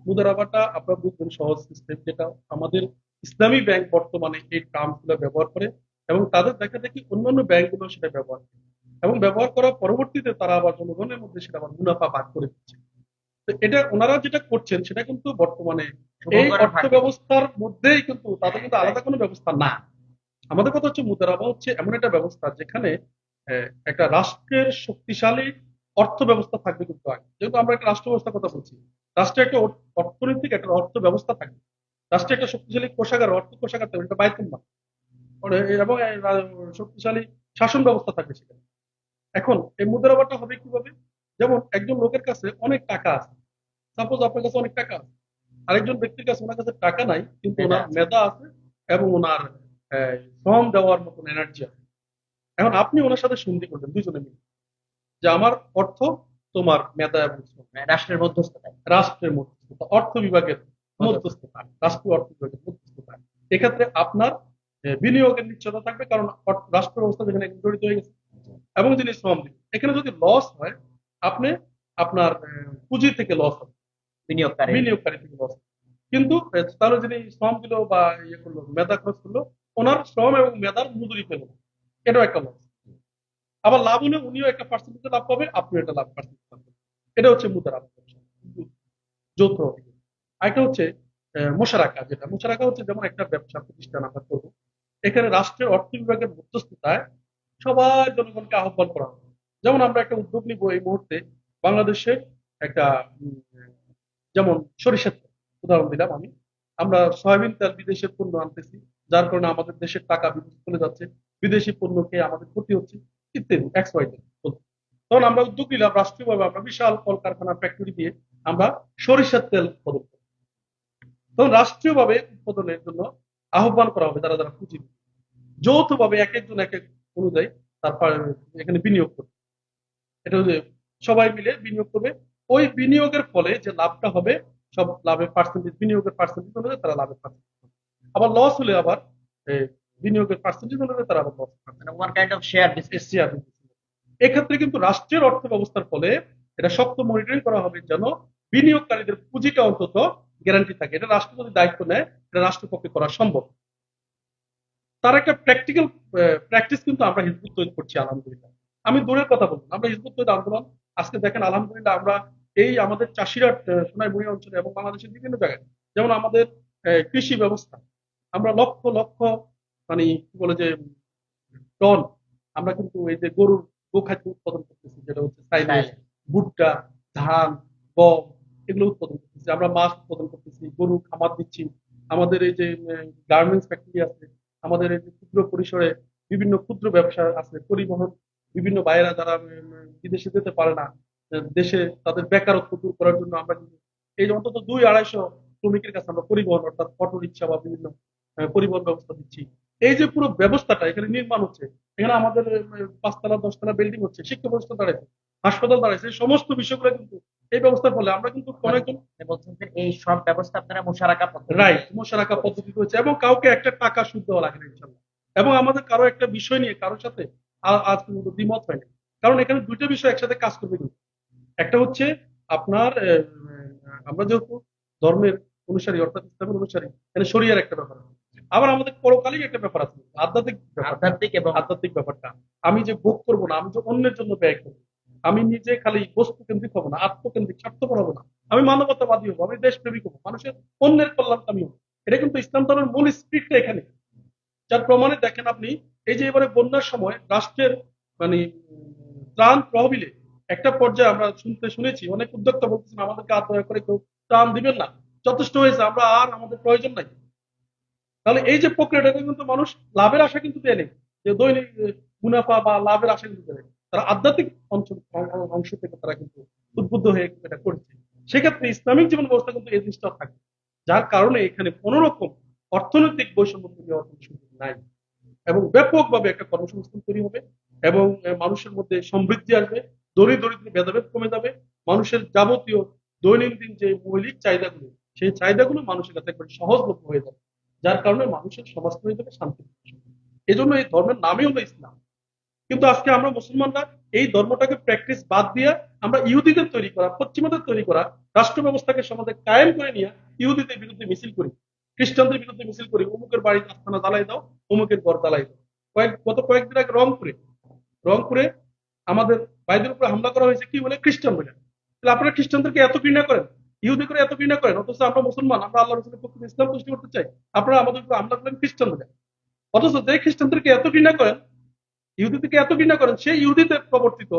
মুদারাবাটা আপনারা বুঝবেন, সহজ সিস্টেম, যেটা আমাদের ইসলামী ব্যাংক বর্তমানে এই টার্ম গুলো ব্যবহার করে, এবং তাদের দেখা দেখি অন্যান্য ব্যাংকগুলো সেটা ব্যবহার করে, এবং ব্যবহার করার পরবর্তীতে তারা আবার জনগণের মধ্যে সেটা আবার মুনাফা ভাগ করে দিচ্ছে। তো এটা ওনারা যেটা করছেন সেটা কিন্তু বর্তমানে এই শুভঙ্করের অর্থ ফাঁকি। ব্যবস্থার মধ্যেই, কিন্তু তাদের কিন্তু আলাদা কোনো ব্যবস্থা না। আমাদের কথা হচ্ছে মুদারাবা হচ্ছে এমন একটা ব্যবস্থা যেখানে একটা রাষ্ট্রের শক্তিশালী অর্থ ব্যবস্থা থাকবে। কিন্তু আগে যেহেতু আমরা একটা রাষ্ট্র ব্যবস্থার কথা বলছি, রাষ্ট্রে একটা অর্থনৈতিক একটা অর্থ ব্যবস্থা থাকবে, রাষ্ট্রে একটা শক্তিশালী কোষাগার, অর্থ কোষাগার থাকবে, একটা বায়তুল মাল, এবং শক্তিশালী শাসন ব্যবস্থা থাকবে সেখানে। এখন এই মুদ্রাবাটা হবে কিভাবে? যেমন একজন লোকের কাছে অনেক টাকা আছে, সাপোজ আপনার কাছে অনেক টাকা আছে, আরেকজন ব্যক্তির কাছে, ওনার কাছে টাকা নাই কিন্তু মেধা ওনার আছে। মেধা আছে, এবং ওনার শ্রম দেওয়ার মতন এনার্জি আছে। এখন আপনি ওনার সাথে সন্ধি করবেন দুজনে মিলে, যে আমার অর্থ, তোমার মেধা এবং শ্রম। রাষ্ট্রের মধ্যস্থতায়। রাষ্ট্রের মধ্যস্থতা, অর্থ বিভাগের মধ্যস্থতা, রাষ্ট্রীয় অর্থ বিভাগের মধ্যস্থতা। এক্ষেত্রে আপনার বিনিয়োগের নিশ্চয়তা থাকবে, কারণ রাষ্ট্র ব্যবস্থা যেখানে জড়িত হয়ে গেছে, এবং যিনি শ্রম দিবেন। এখানে যদি লস হয়, আপনি আপনার পুঁজি থেকে লস হবে, বিনিয়োগকারী। বিনিয়োগকারী থেকে লস হবে। কিন্তু তাহলে যিনি শ্রম দিল বা ইয়ে করলো, মেধা খরচ করলো, ওনার শ্রম এবং মেধার মজুরি পেল না। এটাও একটা লস। আবার লাভ হলে উনিও একটা পার্সেন্টেজ লাভ পাবে, আপনিও একটা লাভ পার্সেন্টেজ লাভ পাবেন। এটা হচ্ছে মুদ্রার ব্যবসা, যৌথ অধিকার। আরেকটা হচ্ছে মোশারাকা, যেটা মোশারাকা হচ্ছে যেমন একটা ব্যবসা প্রতিষ্ঠান আমরা করবো, এখানে রাষ্ট্রের অর্থ বিভাগের মধ্যস্থতায় সবাই জনগণকে আহ্বান করা হবে। যেমন আমরা একটা উদ্যোগ নিব এই মুহূর্তে, বাংলাদেশে একটা যেমন সরিষার তেল উদাহরণ দিলাম আমি, আমরা সয়াবিন তেল বিদেশের পণ্য আনতেছি, যার কারণে আমাদের দেশের টাকা বিদেশে চলে যাচ্ছে, বিদেশি পণ্য খেয়ে আমাদের ক্ষতি হচ্ছে, ইত্যাদি এক্স ওয়াই জেড। তখন আমরা উদ্যোগ নিলাম রাষ্ট্রীয়ভাবে, আমরা বিশাল কলকারখানা ফ্যাক্টরি দিয়ে আমরা সরিষার তেল উৎপাদন করব। তখন রাষ্ট্রীয়ভাবে উৎপাদনের জন্য আহ্বান করা হবে যারা যারা পুঁজি দিবে। যৌথভাবে এক একজন এক এক অনুযায়ী তারপর এখানে বিনিয়োগ করবে। এটা হচ্ছে সবাই মিলে বিনিয়োগ করবে। ওই বিনিয়োগের ফলে যে লাভটা হবে, সব লাভের পার্সেন্টেজ, বিনিয়োগের পার্সেন্টেজ অনুযায়ী তারা লাভের পার্সেন্টেজ পাবে। আবার লস হলে আবার বিনিয়োগের পার্সেন্টেজ অনুযায়ী তারা আবার লস পাবে। মানে one kind of share business. Share business. এক্ষেত্রে কিন্তু রাষ্ট্রের অর্থ ব্যবস্থার ফলে এটা শক্ত মনিটরিং করা হবে যেন বিনিয়োগকারীদের পুঁজিটা অন্তত গ্যারান্টি থাকে। এটা রাষ্ট্র যদি দায়িত্ব নেয়, এটা রাষ্ট্রপক্ষে করা সম্ভব। তার একটা প্র্যাকটিক্যাল প্র্যাকটিস কিন্তু আমরা হিজবুত তৈরি করছি আলহামদুলিল্লাহ। আমি দূরের কথা বলবো না, আমরা হিজবুত তৈরি আন্দোলন আজকে দেখেন আলহামদুলিল্লাহ, আমরা এই আমাদের চাষিরা সোনাইমুড়ি অঞ্চলে এবং বাংলাদেশের বিভিন্ন জায়গায়, যেমন আমাদের কৃষি ব্যবস্থা, আমরা লক্ষ লক্ষ মানে কি বলে যে টন, আমরা কিন্তু এই যে গরুর গোখাদ্য উৎপাদন করতেছি, যেটা হচ্ছে সাইলেজ, ভুট্টা, ধান, গম, এগুলো উৎপাদন করতেছি। আমরা মাছ উৎপাদন করতেছি, গরু খামার দিচ্ছি। আমাদের এই যে গার্মেন্টস ফ্যাক্টরি আছে, আমাদের এই যে ক্ষুদ্র পরিসরে বিভিন্ন ক্ষুদ্র ব্যবসা আছে, পরিবহন, বিভিন্ন বাইরা যারা বিদেশে যেতে পারে না, দেশে তাদের বেকারত্ব দূর করার জন্য আমরা কিন্তু এই যে অন্তত 200-250 শ্রমিকের কাছে আমরা পরিবহন অর্থাৎ অটো রিক্সা বা বিভিন্ন পরিবহন ব্যবস্থা দিচ্ছি। এই যে পুরো ব্যবস্থাটা এখানে নির্মাণ হচ্ছে, এখানে আমাদের 5 তলা 10 তলা বিল্ডিং হচ্ছে, শিক্ষা প্রতিষ্ঠান দাঁড়াইছে, হাসপাতাল দাঁড়াইছে, এই সমস্ত বিষয়গুলো কিন্তু এই ব্যবস্থার ফলে আমরা কিন্তু অনেকজন বলছেন যে এই সব ব্যবস্থা আপনারা মুশারাকা পদ্ধতি রাইট মোশারাকা পদ্ধতি হচ্ছে, এবং কাউকে একটা টাকা সুদ দেওয়া লাগে না ইনশাল্লাহ। এবং আমাদের কারো একটা বিষয় নিয়ে কারোর সাথে আজ পর্যন্ত দ্বিমত হয়নি, কারণ এখানে দুইটা বিষয় একসাথে কাজ করবে কিন্তু। একটা হচ্ছে আপনার আমরা যেহেতু ধর্মের অনুসারী অর্থাৎ ইসলামের অনুসারী, এখানে শরিয়ার একটা ব্যাপার আছে। আবার আমাদের পরকালীন একটা ব্যাপার আছে, আধ্যাত্মিক ব্যাপার, আধ্যাত্মিক এবং আধ্যাত্মিক ব্যাপারটা। আমি যে ভোগ করবো না, আমি যে অন্যের জন্য ব্যয় করবো, আমি নিজে খালি বস্তু কেন্দ্রিক হবো না, আত্মকেন্দ্রিক স্বার্থপর হবো না, আমি মানবতাবাদী হবো, আমি দেশপ্রেমিক হবো, মানুষের অন্যের কল্যাণ আমি হবো। এটা কিন্তু ইসলাম ধর্মের মূল স্পিরিটটা এখানে, যার প্রমাণে দেখেন আপনি এই যে এবারে বন্যার সময় রাষ্ট্রের মানে ত্রাণ তহবিলে একটা পর্যায়ে আমরা শুনেছি অনেক উদ্যোক্তা বলতেছেন আমাদেরকে আর দয়া করে কেউ ত্রাণ দিবেন না, যথেষ্ট হয়েছে, আমরা আর আমাদের প্রয়োজন নাই। তাহলে এই যে প্রক্রিয়াটা, এটা কিন্তু মানুষ লাভের আশা কিন্তু দেয় নেই, যে দৈনিক মুনাফা বা লাভের আশা কিন্তু দেয়, তারা আধ্যাত্মিক অঞ্চল অংশ থেকে তারা কিন্তু উদ্বুদ্ধ হয়ে এটা করছে। সেক্ষেত্রে ইসলামিক জীবন ব্যবস্থা কিন্তু এই জিনিসটা থাকে, যার কারণে এখানে কোন রকম অর্থনৈতিক বৈষম্য তৈরি হওয়ার কোনো সুযোগ নাই, এবং ব্যাপকভাবে একটা কর্মসংস্থান তৈরি হবে, এবং মানুষের মধ্যে সমৃদ্ধি আসবে, ধনী দরিদ্র ভেদাভেদ কমে যাবে, মানুষের যাবতীয় দৈনন্দিন যে মৌলিক চাহিদাগুলো, সেই চাহিদাগুলো মানুষের কাছে একবার সহজলভ্য হয়ে যাবে, যার কারণে মানুষের সমাজ তৈরি হবে শান্তি। এই জন্য এই ধর্মের নামই হলো ইসলাম। কিন্তু আজকে আমরা মুসলমানরা এই ধর্মটাকে প্র্যাকটিস বাদ দিয়ে আমরা ইহুদিদের তৈরি করা, পশ্চিমাদের তৈরি করা রাষ্ট্র ব্যবস্থাকে সমাজে কায়েম করে নিয়ে ইহুদিদের বিরুদ্ধে মিছিল করি, খ্রিস্টানদের বিরুদ্ধে মিছিল করি, অমুকের বাড়ির আস্তানা জ্বালাই দাও, অমুকের ঘর জ্বালাই দাও। গত কয়েকদিন আগে রংপুরে আমাদের ভাইদের উপরে হামলা করা হয়েছে, কি বলে? খ্রিস্টান বলে। তাহলে আপনারা খ্রিস্টানদেরকে এত ঘৃণা করেন, ইহুদি করে এত ঘৃণা করেন, অথচ আমরা মুসলমান, আমরা আল্লাহ রসুলের পক্ষে ইসলাম প্রতিষ্ঠা করতে চাই, আপনারা আমাদের উপরে হামলা করেন খ্রিস্টান বলে। অথচ যে খ্রিস্টানদেরকে এত ঘৃণা করেন, ইহুদিদেরকে এত ঘৃণা করেন, সেই ইহুদিদের প্রবর্তিত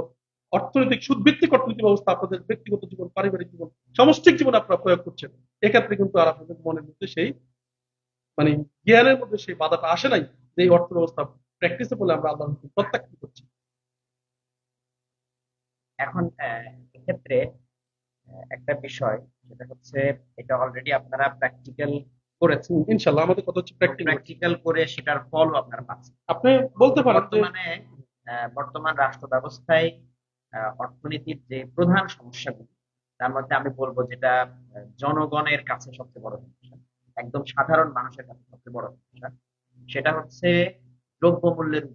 অর্থনৈতিক সুদভিত্তিক অর্থনৈতিক ব্যবস্থা আপনাদের ব্যক্তিগত জীবন, পারিবারিক জীবন, সামষ্টিক জীবন আপনারা প্রয়োগ করছেন। এক্ষেত্রে কিন্তু আর আপনাদের মনের মধ্যে সেই মানে জ্ঞানের মধ্যে সেই বাধাটা আসে নাই, যে এই অর্থ ব্যবস্থা প্র্যাকটিসে বলে আমরা আল্লাহ প্রত্যাখ্যান করছি। এখন এক্ষেত্রে একটা বিষয়, সেটা হচ্ছে এটা অলরেডি আপনারা প্র্যাকটিক্যাল করেছেন, ইনশাল্লাহ আমাদের কথা হচ্ছে প্র্যাকটিক্যাল করে সেটার ফলও আপনারা পাচ্ছেন। আপনি বলতে পারেন যে বর্তমানে বর্তমান রাষ্ট্র ব্যবস্থায় অর্থনীতির যে প্রধান সমস্যাগুলো, তার মধ্যে আমি বলবো যেটা জনগণের কাছে সবচেয়ে বড় সমস্যা, একদম সাধারণ মানুষের কাছে সবচেয়ে বড় সমস্যা, সেটা হচ্ছে দ্রব্যমূল্যের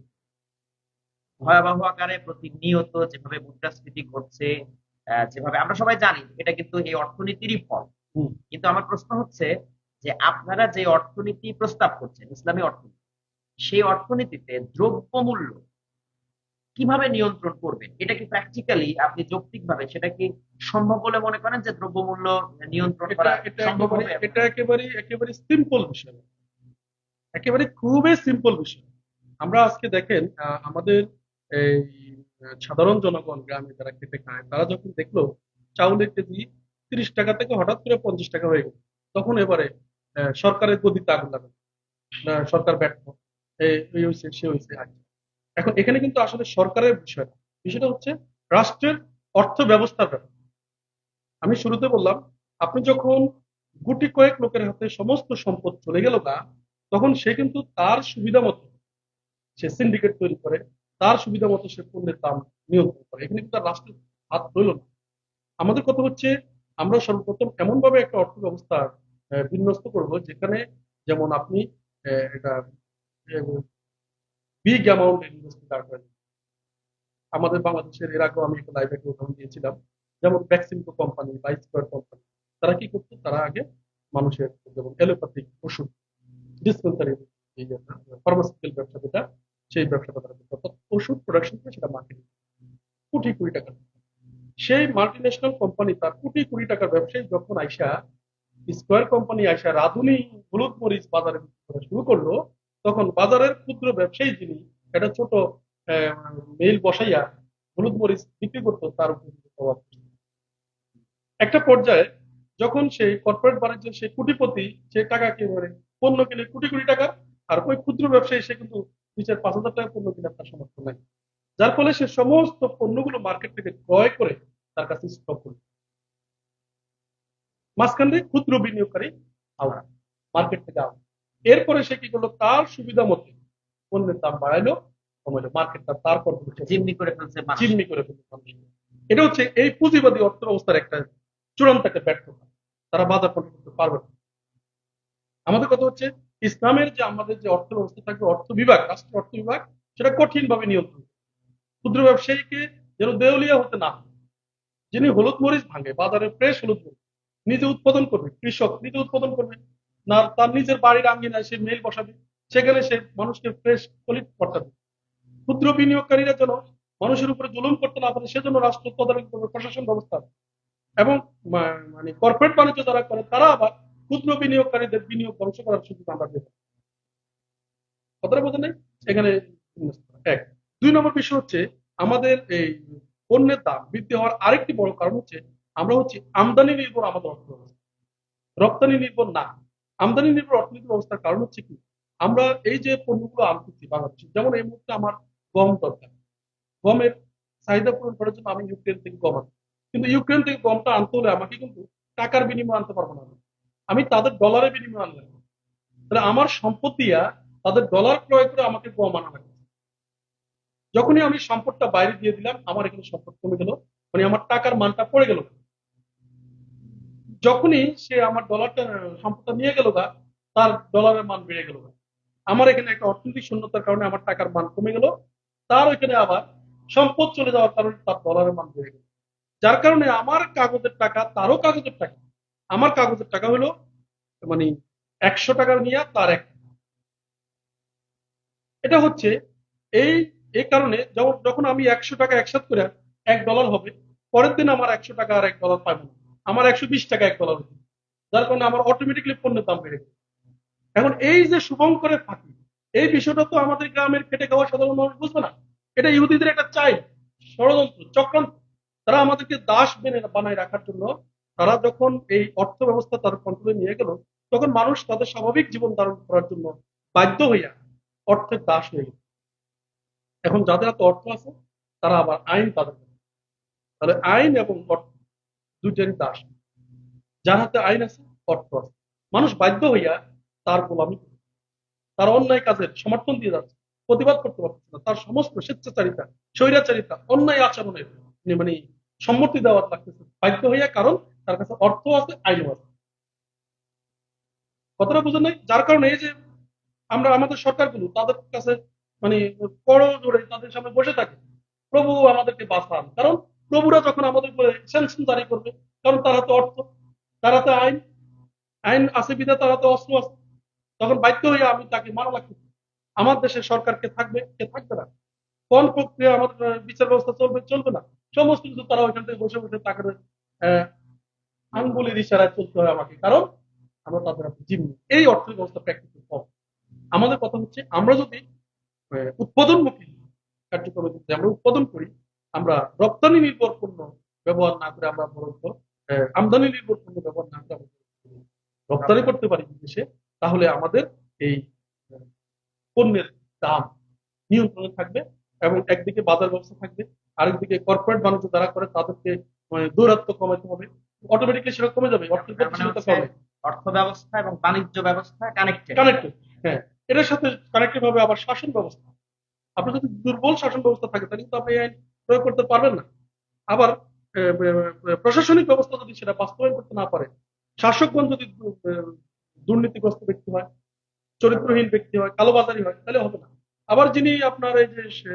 ভয়াবহ আকারে প্রতিনিয়ত যেভাবে মুদ্রাস্ফীতি ঘটছে, যেভাবে আমরা সবাই জানি এটা কিন্তু এই অর্থনীতিরই ফল। হুম। কিন্তু আমার প্রশ্ন হচ্ছে যে আপনারা যে অর্থনীতি প্রস্তাব করছেন, ইসলামী অর্থনীতি, সেই অর্থনীতিতে দ্রব্যমূল্য কিভাবে নিয়ন্ত্রণ করবেন? এটা কি প্র্যাকটিক্যালি আপনি যৌক্তিকভাবে সেটা কি সম্ভব বলে মনে করেন যে দ্রব্যমূল্য নিয়ন্ত্রণ এটা করা এটা সম্ভব একেবারে হবে? এটা একেবারে একেবারে সিম্পল বিষয়, একেবারে খুবই সিম্পল বিষয়। আমরা আজকে দেখেন আমাদের এই সাধারণ জনগণ গ্রামে যারা খেটে খায় তারা যখন দেখলো চাউলের কেজি 30 টাকা থেকে হঠাৎ করে 50 টাকা হয়ে গেল, তখন এবারে সরকারের গদিতে আগুন লাগাবে, না সরকার ব্যর্থ, এই হয়েছে সে হয়েছে আছে। এখন এখানে কিন্তু আসলে সরকারের বিষয় না, বিষয়টা হচ্ছে রাষ্ট্রের অর্থ ব্যবস্থার ব্যাপার। আমি শুরুতে বললাম, আপনি যখন গুটি কয়েক লোকের হাতে সমস্ত সম্পদ চলে গেল না, তখন সে কিন্তু তার সুবিধা মতো সে সিন্ডিকেট তৈরি করে, তার সুবিধা মতো সে পণ্যের দাম নিয়ন্ত্রণ করে। এখানে কিন্তু আর রাষ্ট্রের হাত রইল না। আমাদের কথা হচ্ছে আমরা সর্বপ্রথম এমন ভাবে একটা অর্থ ব্যবস্থা বিন্যস্ত করব যেখানে যেমন আপনি এটা বিগ অ্যামাউন্ট ইনভেস্ট দাঁড় করেন। আমাদের বাংলাদেশের এর আগেও আমি একটা লাইভ একটা উদাহরণ দিয়েছিলাম, যেমন ভ্যাকসিনকো কোম্পানি বা স্কোয়ার কোম্পানি, তারা কি করতো, তারা আগে মানুষের যেমন এলোপ্যাথিক ওষুধ ডিসপেন্সারি, এই যে ফার্মাসিউটিক্যাল ব্যবসা যেটা, সেই ব্যবসাটা তারা করতো, অর্থাৎ ওষুধ প্রোডাকশন করে সেটা মার্কেটিং, কোটি কোটি টাকা। সেই মাল্টি ন্যাশনাল কোম্পানি তার কোটি কোটি টাকার ব্যবসায়ী যখন আইসা স্কোয়ার কোম্পানি আইসা রাঁধুনি হলুদ মরিচ বাজারে বিক্রি করা শুরু করলো, তখন বাজারের ক্ষুদ্র ব্যবসায়ী যিনি একটা ছোট মিল বসাইয়া হলুদ মরিচ বিক্রি করতো তার উপর কিন্তু প্রভাব পড়ছে। একটা পর্যায়ে যখন সেই কর্পোরেট বাণিজ্য সেই কোটিপতি, সে টাকা একেবারে পণ্য কিনে কোটি কোটি টাকা, আর ওই ক্ষুদ্র ব্যবসায়ী সে কিন্তু 2-4-5 হাজার টাকা পণ্য কিনে তার সামর্থ্য নাই, যার ফলে সে সমস্ত পণ্যগুলো মার্কেট থেকে ক্রয় করে তার কাছে স্টক করল। মাঝখান দিয়ে ক্ষুদ্র বিনিয়োগকারী আওয়া, মার্কেট থেকে আওয়া। এরপরে সে কি করলো, তার সুবিধা মতো পণ্যের দাম বাড়াইলো, কমাইলো, মার্কেটটা তারপর জিম্মি করে ফেলছে মানুষ। চিমনি করে ফেললো মানুষ। এটা হচ্ছে এই পুঁজিবাদী অর্থ ব্যবস্থার একটা চূড়ান্ত একটা ব্যর্থতা, তারা বাজার কন্ট্রোল করতে পারবে না। আমাদের কথা হচ্ছে ইসলামের যে আমাদের যে অর্থ ব্যবস্থা থাকবে, অর্থ বিভাগ, রাষ্ট্রের অর্থ বিভাগ, সেটা কঠিন ভাবে নিয়ন্ত্রণ করবে। ক্ষুদ্র ব্যবসায়ীকে যেন দেউলিয়া হতে না হয়। যিনি হলুদ মরিচ ভাঙে, বাজারে ফ্রেশ হলুদ মরিচ নিজে উৎপাদন করবে, কৃষক নিজে উৎপাদন করবে, না তার নিজের বাড়ির আঙ্গিনায় সে মেল বসাবে, সেখানে সে মানুষকে ফ্রেশ সলিড পাঠাবে। ক্ষুদ্র বিনিয়োগকারীরা যেন মানুষের উপরে জুলুম করতে না পারে সেজন্য রাষ্ট্র তদারকি করবে, প্রশাসন ব্যবস্থা। এবং মানে কর্পোরেট বাণিজ্য যারা করে তারা আবার ক্ষুদ্র বিনিয়োগকারীদের বিনিয়োগ ধ্বংস করার সুযোগ আমরা দেব। কথাটা বোঝেন নাই এখানে। এক, 2 নম্বর বিষয় হচ্ছে আমাদের এই পণ্যের দাম বৃদ্ধি হওয়ার আরেকটি বড় কারণ হচ্ছে আমরা হচ্ছে আমদানি নির্ভর আমাদের অর্থ ব্যবস্থা, রপ্তানি নির্ভর না। আমদানি নির্ভর অর্থনীতি ব্যবস্থার কারণ হচ্ছে কি, আমরা এই যে পণ্যগুলো আনতেছি বাংলাদেশে, যেমন এই মুহূর্তে আমার গম দরকার, গমের চাহিদা পূরণ করার জন্য আমি ইউক্রেন থেকে গম আনি, কিন্তু ইউক্রেন থেকে গমটা আনতে হলে আমাকে কিন্তু টাকার বিনিময়ে আনতে পারবো না, আমি তাদের ডলারের বিনিময়ে আনলাম। তাহলে আমার সম্পত্তিয়া তাদের ডলার ক্রয় করে আমাকে গম আনা লাগে। যখনই আমি সম্পদটা বাইরে দিয়ে দিলাম আমার এখানে সম্পদ কমে গেল, মানে আমার টাকার মানটা পড়ে গেল। যখনই সে আমার ডলারটা সম্পদটা নিয়ে গেল গা, তার ডলারের মান বেড়ে গেল গা। আমার এখানে একটা অর্থনৈতিক শূন্যতার কারণে আমার টাকার মান কমে গেল, তার ওইখানে আবার সম্পদ চলে যাওয়ার কারণে তার ডলারের মান বেড়ে গেল। যার কারণে আমার কাগজের টাকা তারও কাগজের টাকা, আমার কাগজের টাকা হলো মানে 100 টাকার নিয়ে তার এক। এটা হচ্ছে এই এই কারণে যখন যখন আমি 100 টাকা একসাথে করে $1 হবে, পরের দিন আমার 100 টাকা আর $1 পাবো না, আমার 120 টাকা $1 হবে, যার কারণে আমার অটোমেটিকলি পণ্যের দাম বেড়ে গেছে। এখন এই যে শুভঙ্করের ফাঁকি, এই বিষয়টা তো আমাদের গ্রামের খেটে খাওয়া সাধারণ মানুষ বুঝবে না। এটা ইহুদিদের একটা চাই, ষড়যন্ত্র, চক্রান্ত। তারা আমাদেরকে দাস বানায় রাখার জন্য, তারা যখন এই অর্থ ব্যবস্থা তার কন্ট্রোলে নিয়ে গেল, তখন মানুষ তাদের স্বাভাবিক জীবন ধারণ করার জন্য বাধ্য হইয়া অর্থের দাস হয়ে গেল। এখন যাদের হাতে অর্থ আছে তারা আবার আইন তাদের কাছে। তাহলে আইন এবং অর্থ দুইটারই দাস। যার হাতে আইন আছে, অর্থ আছে, মানুষ বাধ্য হইয়া তার গোলামি করে, তার অন্যায় কাজের সমর্থন দিয়ে যাচ্ছে, প্রতিবাদ করতে পারছে না, তার সমস্ত স্বেচ্ছাচারিতা, স্বৈরাচারিতা, অন্যায় আচরণের মানে সম্মতি দেওয়ার লাগতেছে বাধ্য হইয়া, কারণ তার কাছে অর্থ আছে, আইনও আছে। কথাটা বুঝেন নাই? যার কারণে এই যে আমরা আমাদের সরকারগুলো তাদের কাছে মানে করো জোরে তাদের সামনে বসে থাকে, প্রভু আমাদেরকে বাঁচান, কারণ প্রভুরা যখন আমাদের উপরে স্যাংশন জারি করবে, কারণ তার হাতে অর্থ, তার হাতে আইন, আইন আছে বিধায় তারা তো অস্ত্র আছে, তখন বাধ্য হয়ে আমি তাকে মারা লাগবে। আমার দেশের সরকার কে থাকবে, কে থাকবে না, কোন প্রক্রিয়া আমার বিচার ব্যবস্থা চলবে, চলবে না, সমস্ত কিছু তারা ওইখান থেকে বসে বসে তাকে আহ, আঙ্গুলের ইশারায় চলতে হয় আমাকে, কারণ আমরা তাদের হাতে জিম্মি। এই অর্থনৈতিক ব্যবস্থা প্র্যাকটিস কম। আমাদের কথা হচ্ছে আমরা যদি উৎপাদনমুখী কার্যক্রমে যদি আমরা উৎপাদন করি, আমরা রপ্তানি নির্ভর পণ্য ব্যবহার না করে আমরা বরঞ্চ আমদানি নির্ভর পণ্য ব্যবহার না করে আমরা রপ্তানি করতে পারি বিদেশে, তাহলে আমাদের এই আহ, পণ্যের দাম নিয়ন্ত্রণে থাকবে, এবং একদিকে বাজার ব্যবস্থা থাকবে, আরেকদিকে কর্পোরেট বাণিজ্য যারা করে তাদেরকে দৌরাত্ম্য কমাতে হবে, অটোমেটিকলি সেটা কমে যাবে, অর্থের তার মানে গতিশীলতা হচ্ছে কমে। অর্থ ব্যবস্থা এবং বাণিজ্য ব্যবস্থা কানেক্টেড। কানেক্টেড, হ্যাঁ, এটার সাথে কানেক্টেড হবে আবার শাসন ব্যবস্থা। আপনার যদি দুর্বল শাসন ব্যবস্থা থাকে তাহলে কিন্তু আপনি এই আইন প্রয়োগ করতে পারবেন না। আবার প্রশাসনিক ব্যবস্থা যদি সেটা বাস্তবায়ন করতে না পারে, শাসকগণ যদি দুর্নীতিগ্রস্ত ব্যক্তি হয়, চরিত্রহীন ব্যক্তি হয়, কালোবাজারি হয়, তাহলে হবে না। আবার যিনি আপনার এই যে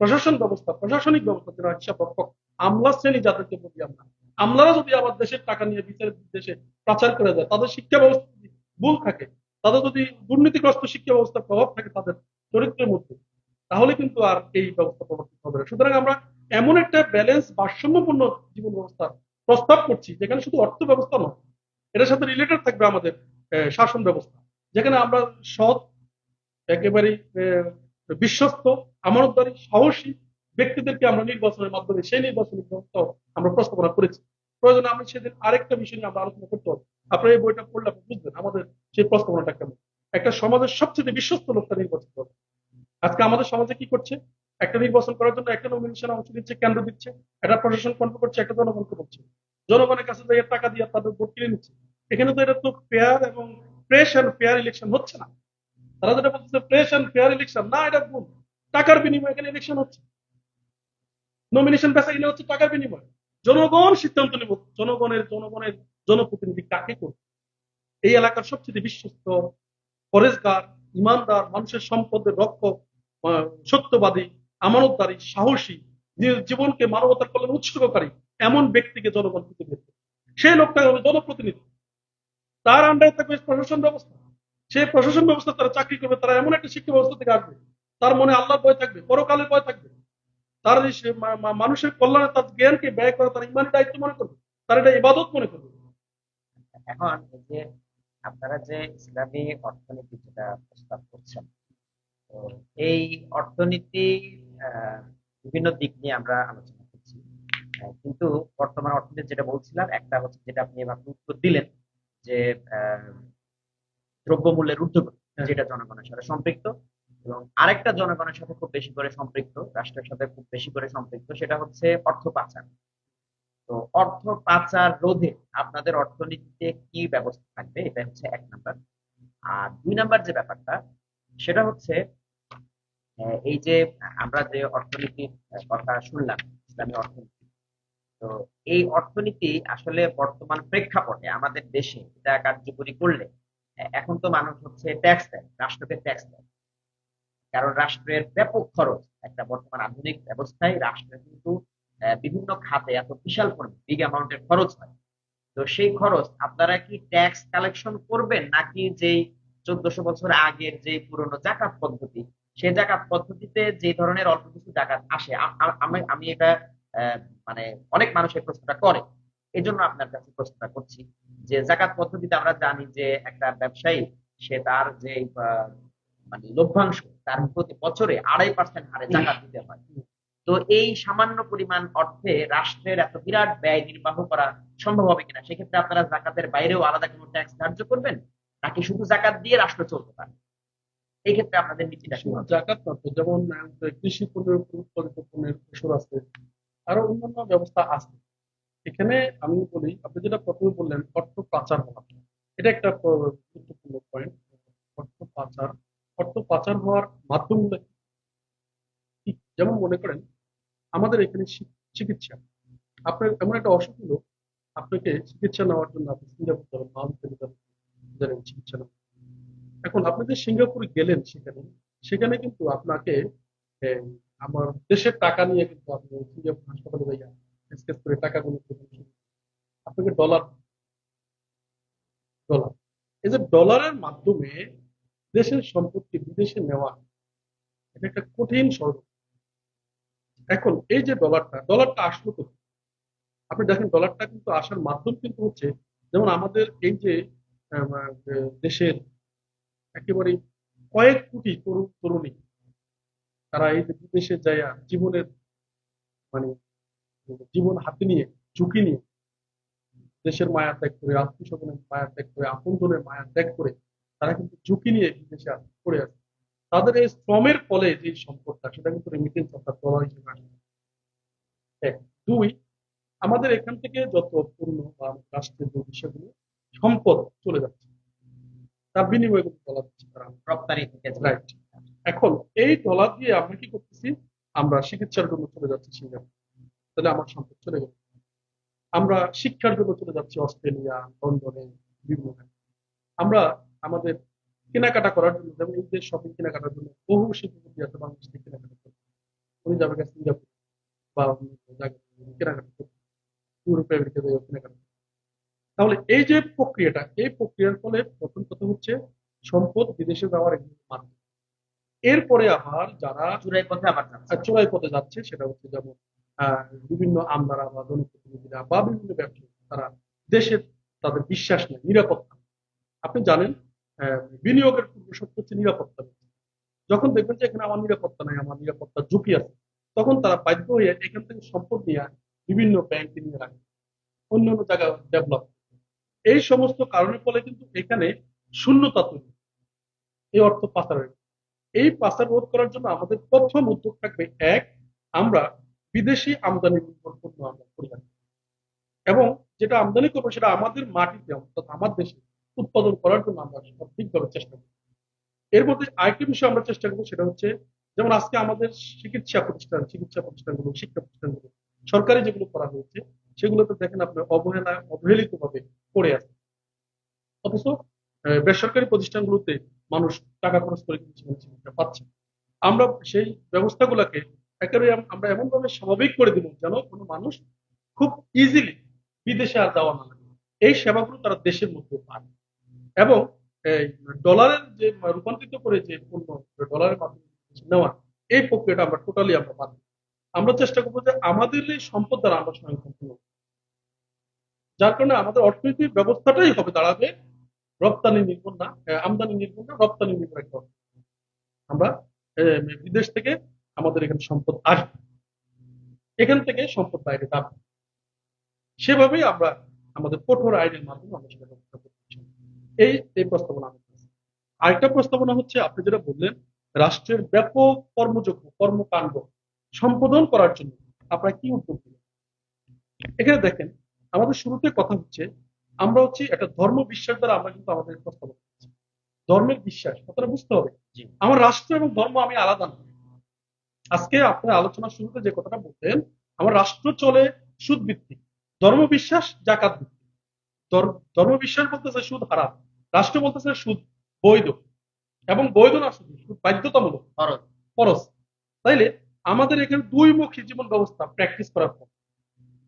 প্রশাসন ব্যবস্থা, প্রশাসনিক ব্যবস্থা, যারা হিসাব রক্ষক, আমলা শ্রেণী যাদেরকে বলি আমরা, আমলারা যদি আবার দেশের টাকা নিয়ে বিচারের দেশে পাচার করে দেয়, তাদের শিক্ষা ব্যবস্থা যদি ভুল থাকে, তাদের যদি দুর্নীতিগ্রস্ত শিক্ষা ব্যবস্থার প্রভাব থাকে তাদের চরিত্রের মধ্যে, তাহলে কিন্তু আর এই ব্যবস্থা প্রবর্তিত হবে না। সুতরাং আমরা এমন একটা ব্যালেন্স ভারসাম্যপূর্ণ জীবন ব্যবস্থা প্রস্তাব করছি যেখানে শুধু অর্থ ব্যবস্থা নয়, এটার সাথে রিলেটেড থাকবে আমাদের শাসন ব্যবস্থা, যেখানে আমরা সৎ, একেবারে বিশ্বস্ত, আমানতদারী, সাহসী ব্যক্তিদেরকে আমরা নির্বাচনের মাধ্যমে সেই নির্বাচনী ব্যবস্থা আমরা প্রস্তাবনা করেছি। প্রয়োজনে আমি সেদিন আরেকটা বিষয় নিয়ে আমরা আলোচনা করতে হবে। আপনার এই বইটা পড়লে আপনি বুঝবেন আমাদের সেই প্রস্তাবনাটা কেমন। একটা সমাজের সবচেয়ে বিশ্বস্ত লোকটা নির্বাচিত হবে। আজকে আমাদের সমাজে কি করছে, একটা নির্বাচন করার জন্য একটা নমিনেশন অংশ দিচ্ছে, কেন্দ্র দিচ্ছে, একটা প্রশাসন কন্ট্রোল করছে, একটা জনগণকে বলছে, জনগণের কাছে যাই টাকা দিয়ে তাদের ভোট কিনে নিচ্ছে। এখানে তো এটা তো ফেয়ার এবং ফ্রেশ অ্যান্ড ফেয়ার ইলেকশন হচ্ছে না। তারা যেটা বলতেছে ফ্রেশ অ্যান্ড ফেয়ার ইলেকশন, না, এটা ভুল। টাকার বিনিময়ে এখানে ইলেকশন হচ্ছে, নমিনেশন বেচা কিনা হচ্ছে টাকার বিনিময়ে। জনগণ সিদ্ধান্ত নেব জনগণের জনগণের জনপ্রতিনিধি কাকে করবে। এই এলাকার সবচেয়ে বিশ্বস্ত, পরেশগার, ইমানদার, মানুষের সম্পদের রক্ষক, সত্যবাদী, আমানতদারী, সাহসী, নিজের জীবনকে মানবতার কল্যাণে উৎসর্গকারী এমন ব্যক্তিকে জনগণ খুঁজে বের করবে। সেই লোকটা হবে জনপ্রতিনিধি। তার আন্ডারে থাকবে প্রশাসন ব্যবস্থা। সেই প্রশাসন ব্যবস্থা তারা চাকরি করবে, তারা এমন একটা শিক্ষা ব্যবস্থা থেকে আসবে, তার মনে আল্লাহর ভয় থাকবে, পরকালের ভয় থাকবে, তার মানুষের কল্যাণে তার জ্ঞানকে ব্যয় করা তার ইমানের দায়িত্ব মনে করবে, তার এটা ইবাদত মনে করবে। এখন এই যে আপনারা যে ইসলামী অর্থনীতি যেটা প্রস্তাব করছেন, তো এই অর্থনীতি আহ, বিভিন্ন দিক নিয়ে আমরা আলোচনা করছি। কিন্তু বর্তমান অর্থনীতি যেটা বলছিলাম, একটা হচ্ছে যেটা আপনি এবার উত্তর দিলেন যে আহ, দ্রব্যমূল্যের ঊর্ধ্বগতি, হ্যাঁ, যেটা জনগণের সাথে সম্পৃক্ত, এবং আরেকটা জনগণের সাথে খুব বেশি করে সম্পৃক্ত, রাষ্ট্রের সাথে খুব বেশি করে সম্পৃক্ত, সেটা হচ্ছে অর্থ পাচার। তো অর্থ পাচার রোধে আপনাদের অর্থনীতিতে কি ব্যবস্থা থাকবে, এটা হচ্ছে এক নাম্বার। আর দুই নাম্বার যে ব্যাপারটা, সেটা হচ্ছে এই যে আমরা যে অর্থনীতির কথা শুনলাম, ইসলামী অর্থনীতি, তো এই অর্থনীতি আসলে বর্তমান প্রেক্ষাপটে আমাদের দেশে এটা কার্যকরী করলে এখন তো মানুষ হচ্ছে ট্যাক্স দেয়, রাষ্ট্রকে ট্যাক্স দেয়, কারণ রাষ্ট্রের ব্যাপক খরচ। একটা বর্তমান আধুনিক ব্যবস্থায় রাষ্ট্রের কিন্তু বিভিন্ন খাতে এত বিশাল বিগ অ্যামাউন্টের খরচ হয়। তো সেই খরচ আপনারা কি ট্যাক্স কালেকশন করবেন, নাকি যেই 1400 বছর আগের যে পুরনো জাকাত পদ্ধতি, সেই জাকাত পদ্ধতিতে যে ধরনের অল্প কিছু জাকাত আসে, আমি আমি এটা আহ, মানে অনেক মানুষ এই প্রশ্নটা করে, এই জন্য আপনার কাছে প্রশ্নটা করছি যে জাকাত পদ্ধতিতে আমরা জানি যে একটা ব্যবসায়ী, সে তার যে মানে লভ্যাংশ, তার প্রতি বছরে 2.5% হারে জাকাত দিতে হয়। তো এই সামান্য পরিমাণ অর্থে রাষ্ট্রের এত বিরাট ব্যয় নির্বাহ করা সম্ভব হবে কিনা, সেক্ষেত্রে আপনারা জাকাতের বাইরেও আলাদা কোনো ট্যাক্স ধার্য করবেন, নাকি শুধু জাকাত দিয়ে রাষ্ট্র চলতে পারে? এই ক্ষেত্রে আপনাদের নীতিটা কি শুধু হবে? জাকাত না তো, যেমন কৃষি পণ্যের উপর উৎপাদিত পণ্যের ফসল আছে, আরো অন্যান্য ব্যবস্থা আছে। এখানে আমি বলি, আপনি যেটা প্রথমে বললেন অর্থ পাচার হওয়া, এটা একটা গুরুত্বপূর্ণ পয়েন্ট। অর্থ পাচার, অর্থ পাচার হওয়ার মাধ্যমগুলো কি? যেমন মনে করেন আমাদের এখানে চিকিৎসা, আপনার এমন একটা অসুখ হলো, আপনাকে চিকিৎসা নেওয়ার জন্য আপনি সিঙ্গাপুর যাবেন, মালদ্বীপে যাবেন, জানেন চিকিৎসা নেওয়া। এখন আপনি যে সিঙ্গাপুরে গেলেন, সেখানে সেখানে কিন্তু আপনাকে এই, আমার দেশের টাকা নিয়ে কিন্তু আপনি সিঙ্গাপুর হাসপাতালে যাইয়া স্কেচ করে টাকাগুলো আপনাকে ডলার ডলার। এই যে ডলারের মাধ্যমে দেশের সম্পত্তি বিদেশে নেওয়া, এটা একটা কঠিন ষড়যন্ত্র। এখন এই যে ডলারটা আসলো কোথায়? আপনি দেখেন ডলারটা কিন্তু আসার মাধ্যম কিন্তু হচ্ছে, যেমন আমাদের এই যে দেশের একেবারে কয়েক কোটি তরুণ তরুণী, তারা এই যে বিদেশে যায় জীবনের মানে জীবন হাতে নিয়ে, ঝুঁকি নিয়ে, দেশের মায়া ত্যাগ করে, আত্মীয় স্বজনের মায়া ত্যাগ করে, আপনজনের মায়া ত্যাগ করে তারা কিন্তু ঝুঁকি নিয়ে বিদেশে পড়ে আছে। তাদের এই শ্রমের ফলে যে সম্পদটা, সেটা কিন্তু রেমিটেন্স অর্থাৎ ডলার হিসেবে আসে। এক। দুই, আমাদের এখান থেকে যত পণ্য বা রাষ্ট্রের যে বিষয়গুলো সম্পদ চলে যাচ্ছে, তার বিনিময়ে কিন্তু ডলার দিচ্ছে তারা। রপ্তানি থেকে রাইট। এখন এই ডলার দিয়ে আমরা কি করতেছি? আমরা চিকিৎসার জন্য চলে যাচ্ছি সিঙ্গাপুর, তাহলে আমার সম্পদ চলে গেল। আমরা শিক্ষার জন্য চলে যাচ্ছি অস্ট্রেলিয়া, লন্ডনে, বিভিন্ন জায়গায়। আমরা আমাদের কেনাকাটা করার জন্য, যেমন এই যে শপিং কেনাকাটার জন্য বহু শিল্পপতি আছে বাংলাদেশ থেকে কেনাকাটা করতে, উনি যাবে গেছে সিঙ্গাপুর বা অন্য জায়গায় কেনাকাটা করতে, ইউরোপে আমেরিকা জায়গায় কেনাকাটা করতে। তাহলে এই যে প্রক্রিয়াটা, এই প্রক্রিয়ার ফলে প্রথম কথা হচ্ছে সম্পদ বিদেশে যাওয়ার একটি মাধ্যম। এরপরে আবার যারা চুরাই পথে আবার যাচ্ছে। চোরাই পথে যাচ্ছে, সেটা হচ্ছে যেমন বিভিন্ন আমলারা বা জনপ্রতিনিধিরা বা বিভিন্ন ব্যবসায়ী, তারা দেশের তাদের বিশ্বাস নেই, নিরাপত্তা। আপনি জানেন, বিনিয়োগের পূর্ব শর্ত হচ্ছে নিরাপত্তা। যখন দেখবেন যে এখানে আমার নিরাপত্তা নাই, আমার নিরাপত্তার ঝুঁকি আছে, তখন তারা বাধ্য হয়ে এখান থেকে সম্পদ নিয়ে বিভিন্ন ব্যাংকে নিয়ে রাখে, অন্য অন্য জায়গায় ডেভেলপ। এই সমস্ত কারণের ফলে কিন্তু এখানে শূন্যতা তৈরি, এই অর্থ পাচারের। এই পাচার রোধ করার জন্য আমাদের প্রথম উদ্যোগ থাকবে, এক, আমরা বিদেশি আমদানি নির্ভর পণ্য আমরা করি না। এবং যেটা আমদানি করবো সেটা আমাদের মাটিতে অর্থাৎ আমার দেশে উৎপাদন করার জন্য আমরা সঠিকভাবে চেষ্টা করি। এর মধ্যে আরেকটি বিষয় আমরা চেষ্টা করবো, সেটা হচ্ছে যেমন আজকে আমাদের চিকিৎসা প্রতিষ্ঠানগুলো, শিক্ষা প্রতিষ্ঠানগুলো, সরকারি যেগুলো করা হয়েছে, সেগুলোতে দেখেন আপনার অবহেলিত ভাবে পড়ে আছে। অথচ বেসরকারি প্রতিষ্ঠানগুলোতে মানুষ টাকা খরচ করে কিন্তু সেখানে চিকিৎসা পাচ্ছে। আমরা সেই ব্যবস্থাগুলোকে একেবারে আমরা এমন ভাবে স্বাভাবিক করে দিব যেন কোনো মানুষ খুব ইজিলি বিদেশে আর যাওয়া না লাগে। এই সেবাগুলো তারা দেশের মধ্যে পায়। এবং এই ডলারের যে রূপান্তরিত করে যে পণ্য ডলারের মাধ্যমে নেওয়া, এই প্রক্রিয়াটা আমরা টোটালি আমরা বাদ দিই। আমরা চেষ্টা করবো যে আমাদের এই সম্পদ দ্বারা আমরা স্বয়ংসম্পূর্ণ, যার কারণে আমাদের অর্থনৈতিক ব্যবস্থাটাই হবে দাঁড়াবে রপ্তানি নির্ভর না, আমদানি নির্ভর না, রপ্তানি নির্ভর একটা অর্থ। আমরা বিদেশ থেকে আমাদের এখানে সম্পদ আসবে, এখান থেকে সম্পদ বাইরে যাবে। সেভাবেই আমরা আমাদের কঠোর আইনের মাধ্যমে আমরা সেটা ব্যবস্থা করতে। এই এই প্রস্তাবনা আমাদের কাছে। আরেকটা প্রস্তাবনা হচ্ছে, আপনি যেটা বললেন, রাষ্ট্রের ব্যাপক কর্মযোগ্য কর্মকাণ্ড সম্পাদন করার জন্য আপনারা কি উদ্যোগ নেবেন? এখানে দেখেন, আমাদের শুরুতে কথা হচ্ছে আমরা হচ্ছে একটা ধর্ম বিশ্বাস দ্বারা আমরা কিন্তু আমাদের প্রস্তাবনা করছি। ধর্মের বিশ্বাস কথাটা বুঝতে হবে। আমার রাষ্ট্র এবং ধর্ম আমি আলাদা না। আজকে আপনার আলোচনার শুরুতে যে কথাটা বলতেন, আমার রাষ্ট্র চলে সুদ ভিত্তিক, ধর্ম বিশ্বাস জাকাত ভিত্তিক। ধর্ম বিশ্বাস বলতেছে সুদ হারাম, রাষ্ট্র বলতেছে সুদ বৈধ, এবং বৈধ না শুধু সুদ বাধ্যতামূলক, ফরজ। তাইলে আমাদের এখানে দুই মুখী জীবন ব্যবস্থা প্র্যাকটিস করার পর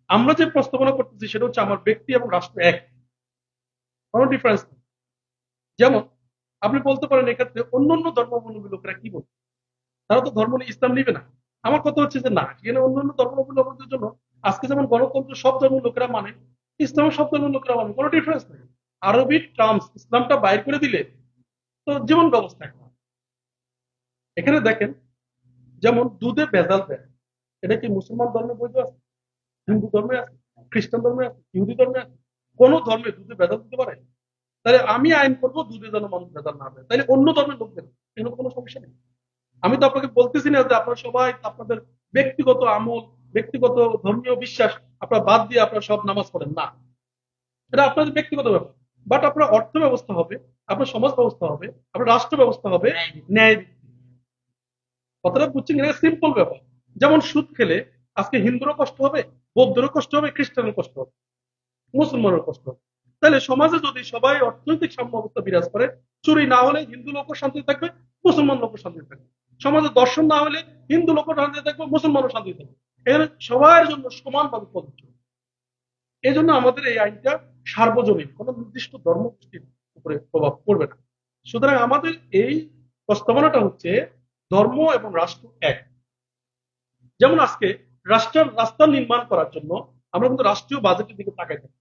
আমরা যে প্রস্তাবনা করতেছি সেটা হচ্ছে আমার ব্যক্তি এবং রাষ্ট্র এক, কোনো ডিফারেন্স নেই। যেমন আপনি বলতে পারেন এক্ষেত্রে অন্য অন্য ধর্মাবলম্বী লোকেরা কি বলবে, তারা তো ধর্ম ইসলাম নিবে না। আমার কথা হচ্ছে যে না, সেখানে অন্য অন্য ধর্মাবলম্বীদের জন্য আজকে যেমন গণতন্ত্র সব ধর্মের লোকেরা মানে, ইসলাম সব ধর্মের লোকেরা মানে, কোনো ডিফারেন্স নেই। আরবি টার্মস ইসলামটা বাইর করে দিলে তো জীবন ব্যবস্থা একটা। এখানে দেখেন, যেমন দুধে ভেজাল দেয়, এটা কি মুসলমান ধর্মে বৈধ আছে? হিন্দু ধর্মে আছে, খ্রিস্টান ধর্মে আছে, ইহুদি ধর্মে আছে? কোন ধর্মে দুধে ভেজাল দিতে পারে? তাহলে আমি আইন করবো দুধে যেন মানুষ ভেজাল না দেয়, তাহলে অন্য ধর্মের লোকদের এরকম কোনো সমস্যা নেই। আমি তো আপনাকে বলতেছি না যে আপনারা সবাই আপনাদের ব্যক্তিগত আমল, ব্যক্তিগত ধর্মীয় বিশ্বাস আপনারা বাদ দিয়ে আপনারা সব নামাজ পড়েন না, এটা আপনাদের ব্যক্তিগত ব্যাপার। বাট আপনার অর্থ ব্যবস্থা হবে, আপনার সমাজ ব্যবস্থা হবে, আপনার রাষ্ট্র ব্যবস্থা হবে ন্যায় ভিত্তিক। কথাটা বুঝছেন কিনা? সিম্পল ব্যাপার। যেমন সুদ খেলে আজকে হিন্দুরও কষ্ট হবে, বৌদ্ধেরও কষ্ট হবে, খ্রিস্টানের কষ্ট হবে, মুসলমানের কষ্ট হবে। তাহলে সমাজে যদি সবাই অর্থনৈতিক সাম্য অবস্থা বিরাজ করে, চুরি না হলে হিন্দু লোকও শান্তি থাকবে, মুসলমান লোকও শান্তি থাকবে। সমাজে দর্শন না হলে হিন্দু লোকও শান্তি থাকবে, মুসলমানও শান্তি থাকবে। এখানে সবার জন্য সমানভাবে প্রযোজ্য। এই জন্য আমাদের এই আইনটা সার্বজনীন, কোনো নির্দিষ্ট ধর্মগোষ্ঠীর উপরে প্রভাব পড়বে না। সুতরাং আমাদের এই প্রস্তাবনাটা হচ্ছে ধর্ম এবং রাষ্ট্র এক। যেমন আজকে রাস্তা নির্মাণ করার জন্য আমরা কিন্তু রাষ্ট্রীয় বাজেটের দিকে তাকাই থাকি,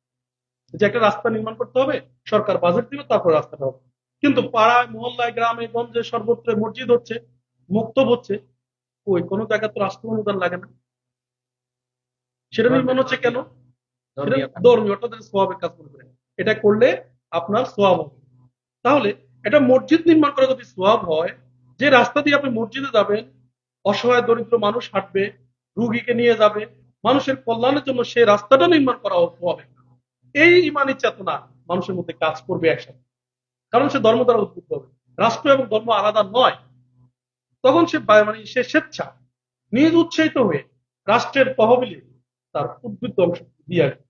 যে একটা রাস্তা নির্মাণ করতে হবে, সরকার বাজেট দিবে, তারপর রাস্তাটা হবে। কিন্তু পাড়ায় মহল্লায় গ্রামে গঞ্জে সর্বত্র মসজিদ হচ্ছে, মুক্তব হচ্ছে, ওই কোনো জায়গায় তো রাষ্ট্র অনুদান লাগে না। সেটা নির্মাণ হচ্ছে কেন? সেটা ধর্মীয় কাজ। ধর্মীয়, অর্থাৎ সোয়াবের কাজ মনে করেন। এটা করলে আপনার সোয়াব হবে। তাহলে এটা মসজিদ নির্মাণ করে যদি সোয়াব হয়, যে রাস্তা দিয়ে আপনি মসজিদে যাবেন, অসহায় দরিদ্র মানুষ হাঁটবে, রুগীকে নিয়ে যাবে, মানুষের কল্যাণের জন্য সেই রাস্তাটা নির্মাণ করা হবে। এই ইমানি চেতনা মানুষের মধ্যে কাজ করবে একসাথে, কারণ সে ধর্ম দ্বারা উদ্বুদ্ধ হবে। রাষ্ট্র এবং ধর্ম আলাদা নয়। তখন সে মানে সে স্বেচ্ছা নিজ উৎসাহিত হয়ে রাষ্ট্রের তহবিলে তার উদ্বৃত্ত অংশ দিয়ে আসবে।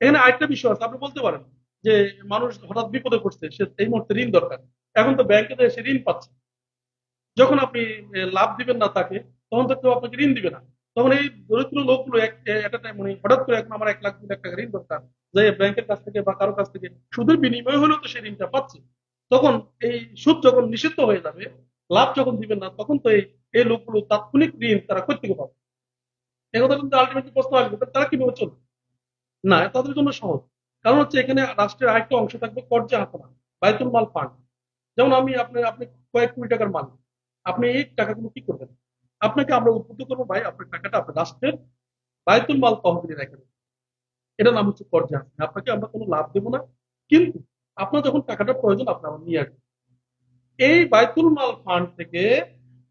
এখানে আরেকটা বিষয় আছে, আপনি বলতে পারেন যে মানুষ হঠাৎ বিপদে পড়ছে, সে এই মুহূর্তে ঋণ দরকার, এখন তো ব্যাংকে তো এসে ঋণ পাচ্ছে। যখন আপনি লাভ দিবেন না তাকে, তখন তো কেউ আপনাকে ঋণ দিবে না। তখন এই দরিদ্র লোকগুলো একটা টাইম মানে হঠাৎ করে এখন আমার 1 লাখ 2 লাখ টাকা ঋণ দরকার, যে ব্যাংকের কাছ থেকে বা কারো কাছ থেকে সুদের বিনিময় হলেও তো সেই ঋণটা পাচ্ছে। তখন এই সুদ যখন নিষিদ্ধ হয়ে যাবে, লাভ যখন দিবেন না, তখন তো এই লোকগুলো তাৎক্ষণিক ঋণ তারা কোথেকে পাবে? একথা কিন্তু আলটিমেটলি প্রশ্ন আসবে, তারা কিভাবে চলবে? না, তাদের জন্য সহজ। কারণ হচ্ছে এখানে রাষ্ট্রের আরেকটা অংশ থাকবে কর্জে হাসানা, বায়তুল মাল ফান্ড। যেমন আপনি কয়েক কোটি টাকার মালিক, আপনি এই টাকাগুলো কি করবেন? আপনাকে আমরা উদ্বুদ্ধ করবো, ভাই আপনার টাকাটা আপনি রাষ্ট্রের বায়তুল মাল তহবিলে রেখে দেবেন। এটার নাম হচ্ছে কর্জে হাসানা। আপনাকে আমরা কোনো লাভ দেবো না, কিন্তু আপনার যখন টাকাটা প্রয়োজন আপনি আবার নিয়ে আসবেন। এই বায়তুল মাল ফান্ড থেকে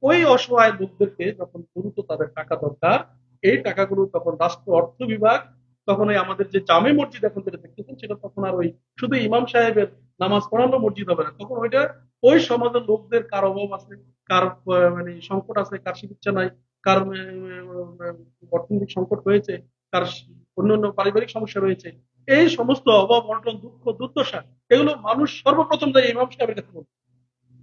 ওই অসহায় লোকদেরকে যখন দ্রুত তাদের টাকা দরকার, এই টাকাগুলো তখন রাষ্ট্র অর্থ বিভাগ, তখন ওই আমাদের যে জামে মসজিদ এখন যেটা দেখতেছেন, সেটা তখন আর ওই শুধু ইমাম সাহেবের নামাজ পড়ানো মসজিদ হবে না, তখন ওইটা ওই সমাজের লোকদের কার অভাব আছে, কার মানে সংকট আছে, কার চিকিৎসা নাই, কার অর্থনৈতিক সংকট হয়েছে, কার অন্যান্য পারিবারিক সমস্যা রয়েছে, এই সমস্ত অভাব অনটন দুঃখ দুর্দশা, এগুলো মানুষ সর্বপ্রথম যায় ইমাম সাহেবের কাছে বলবে।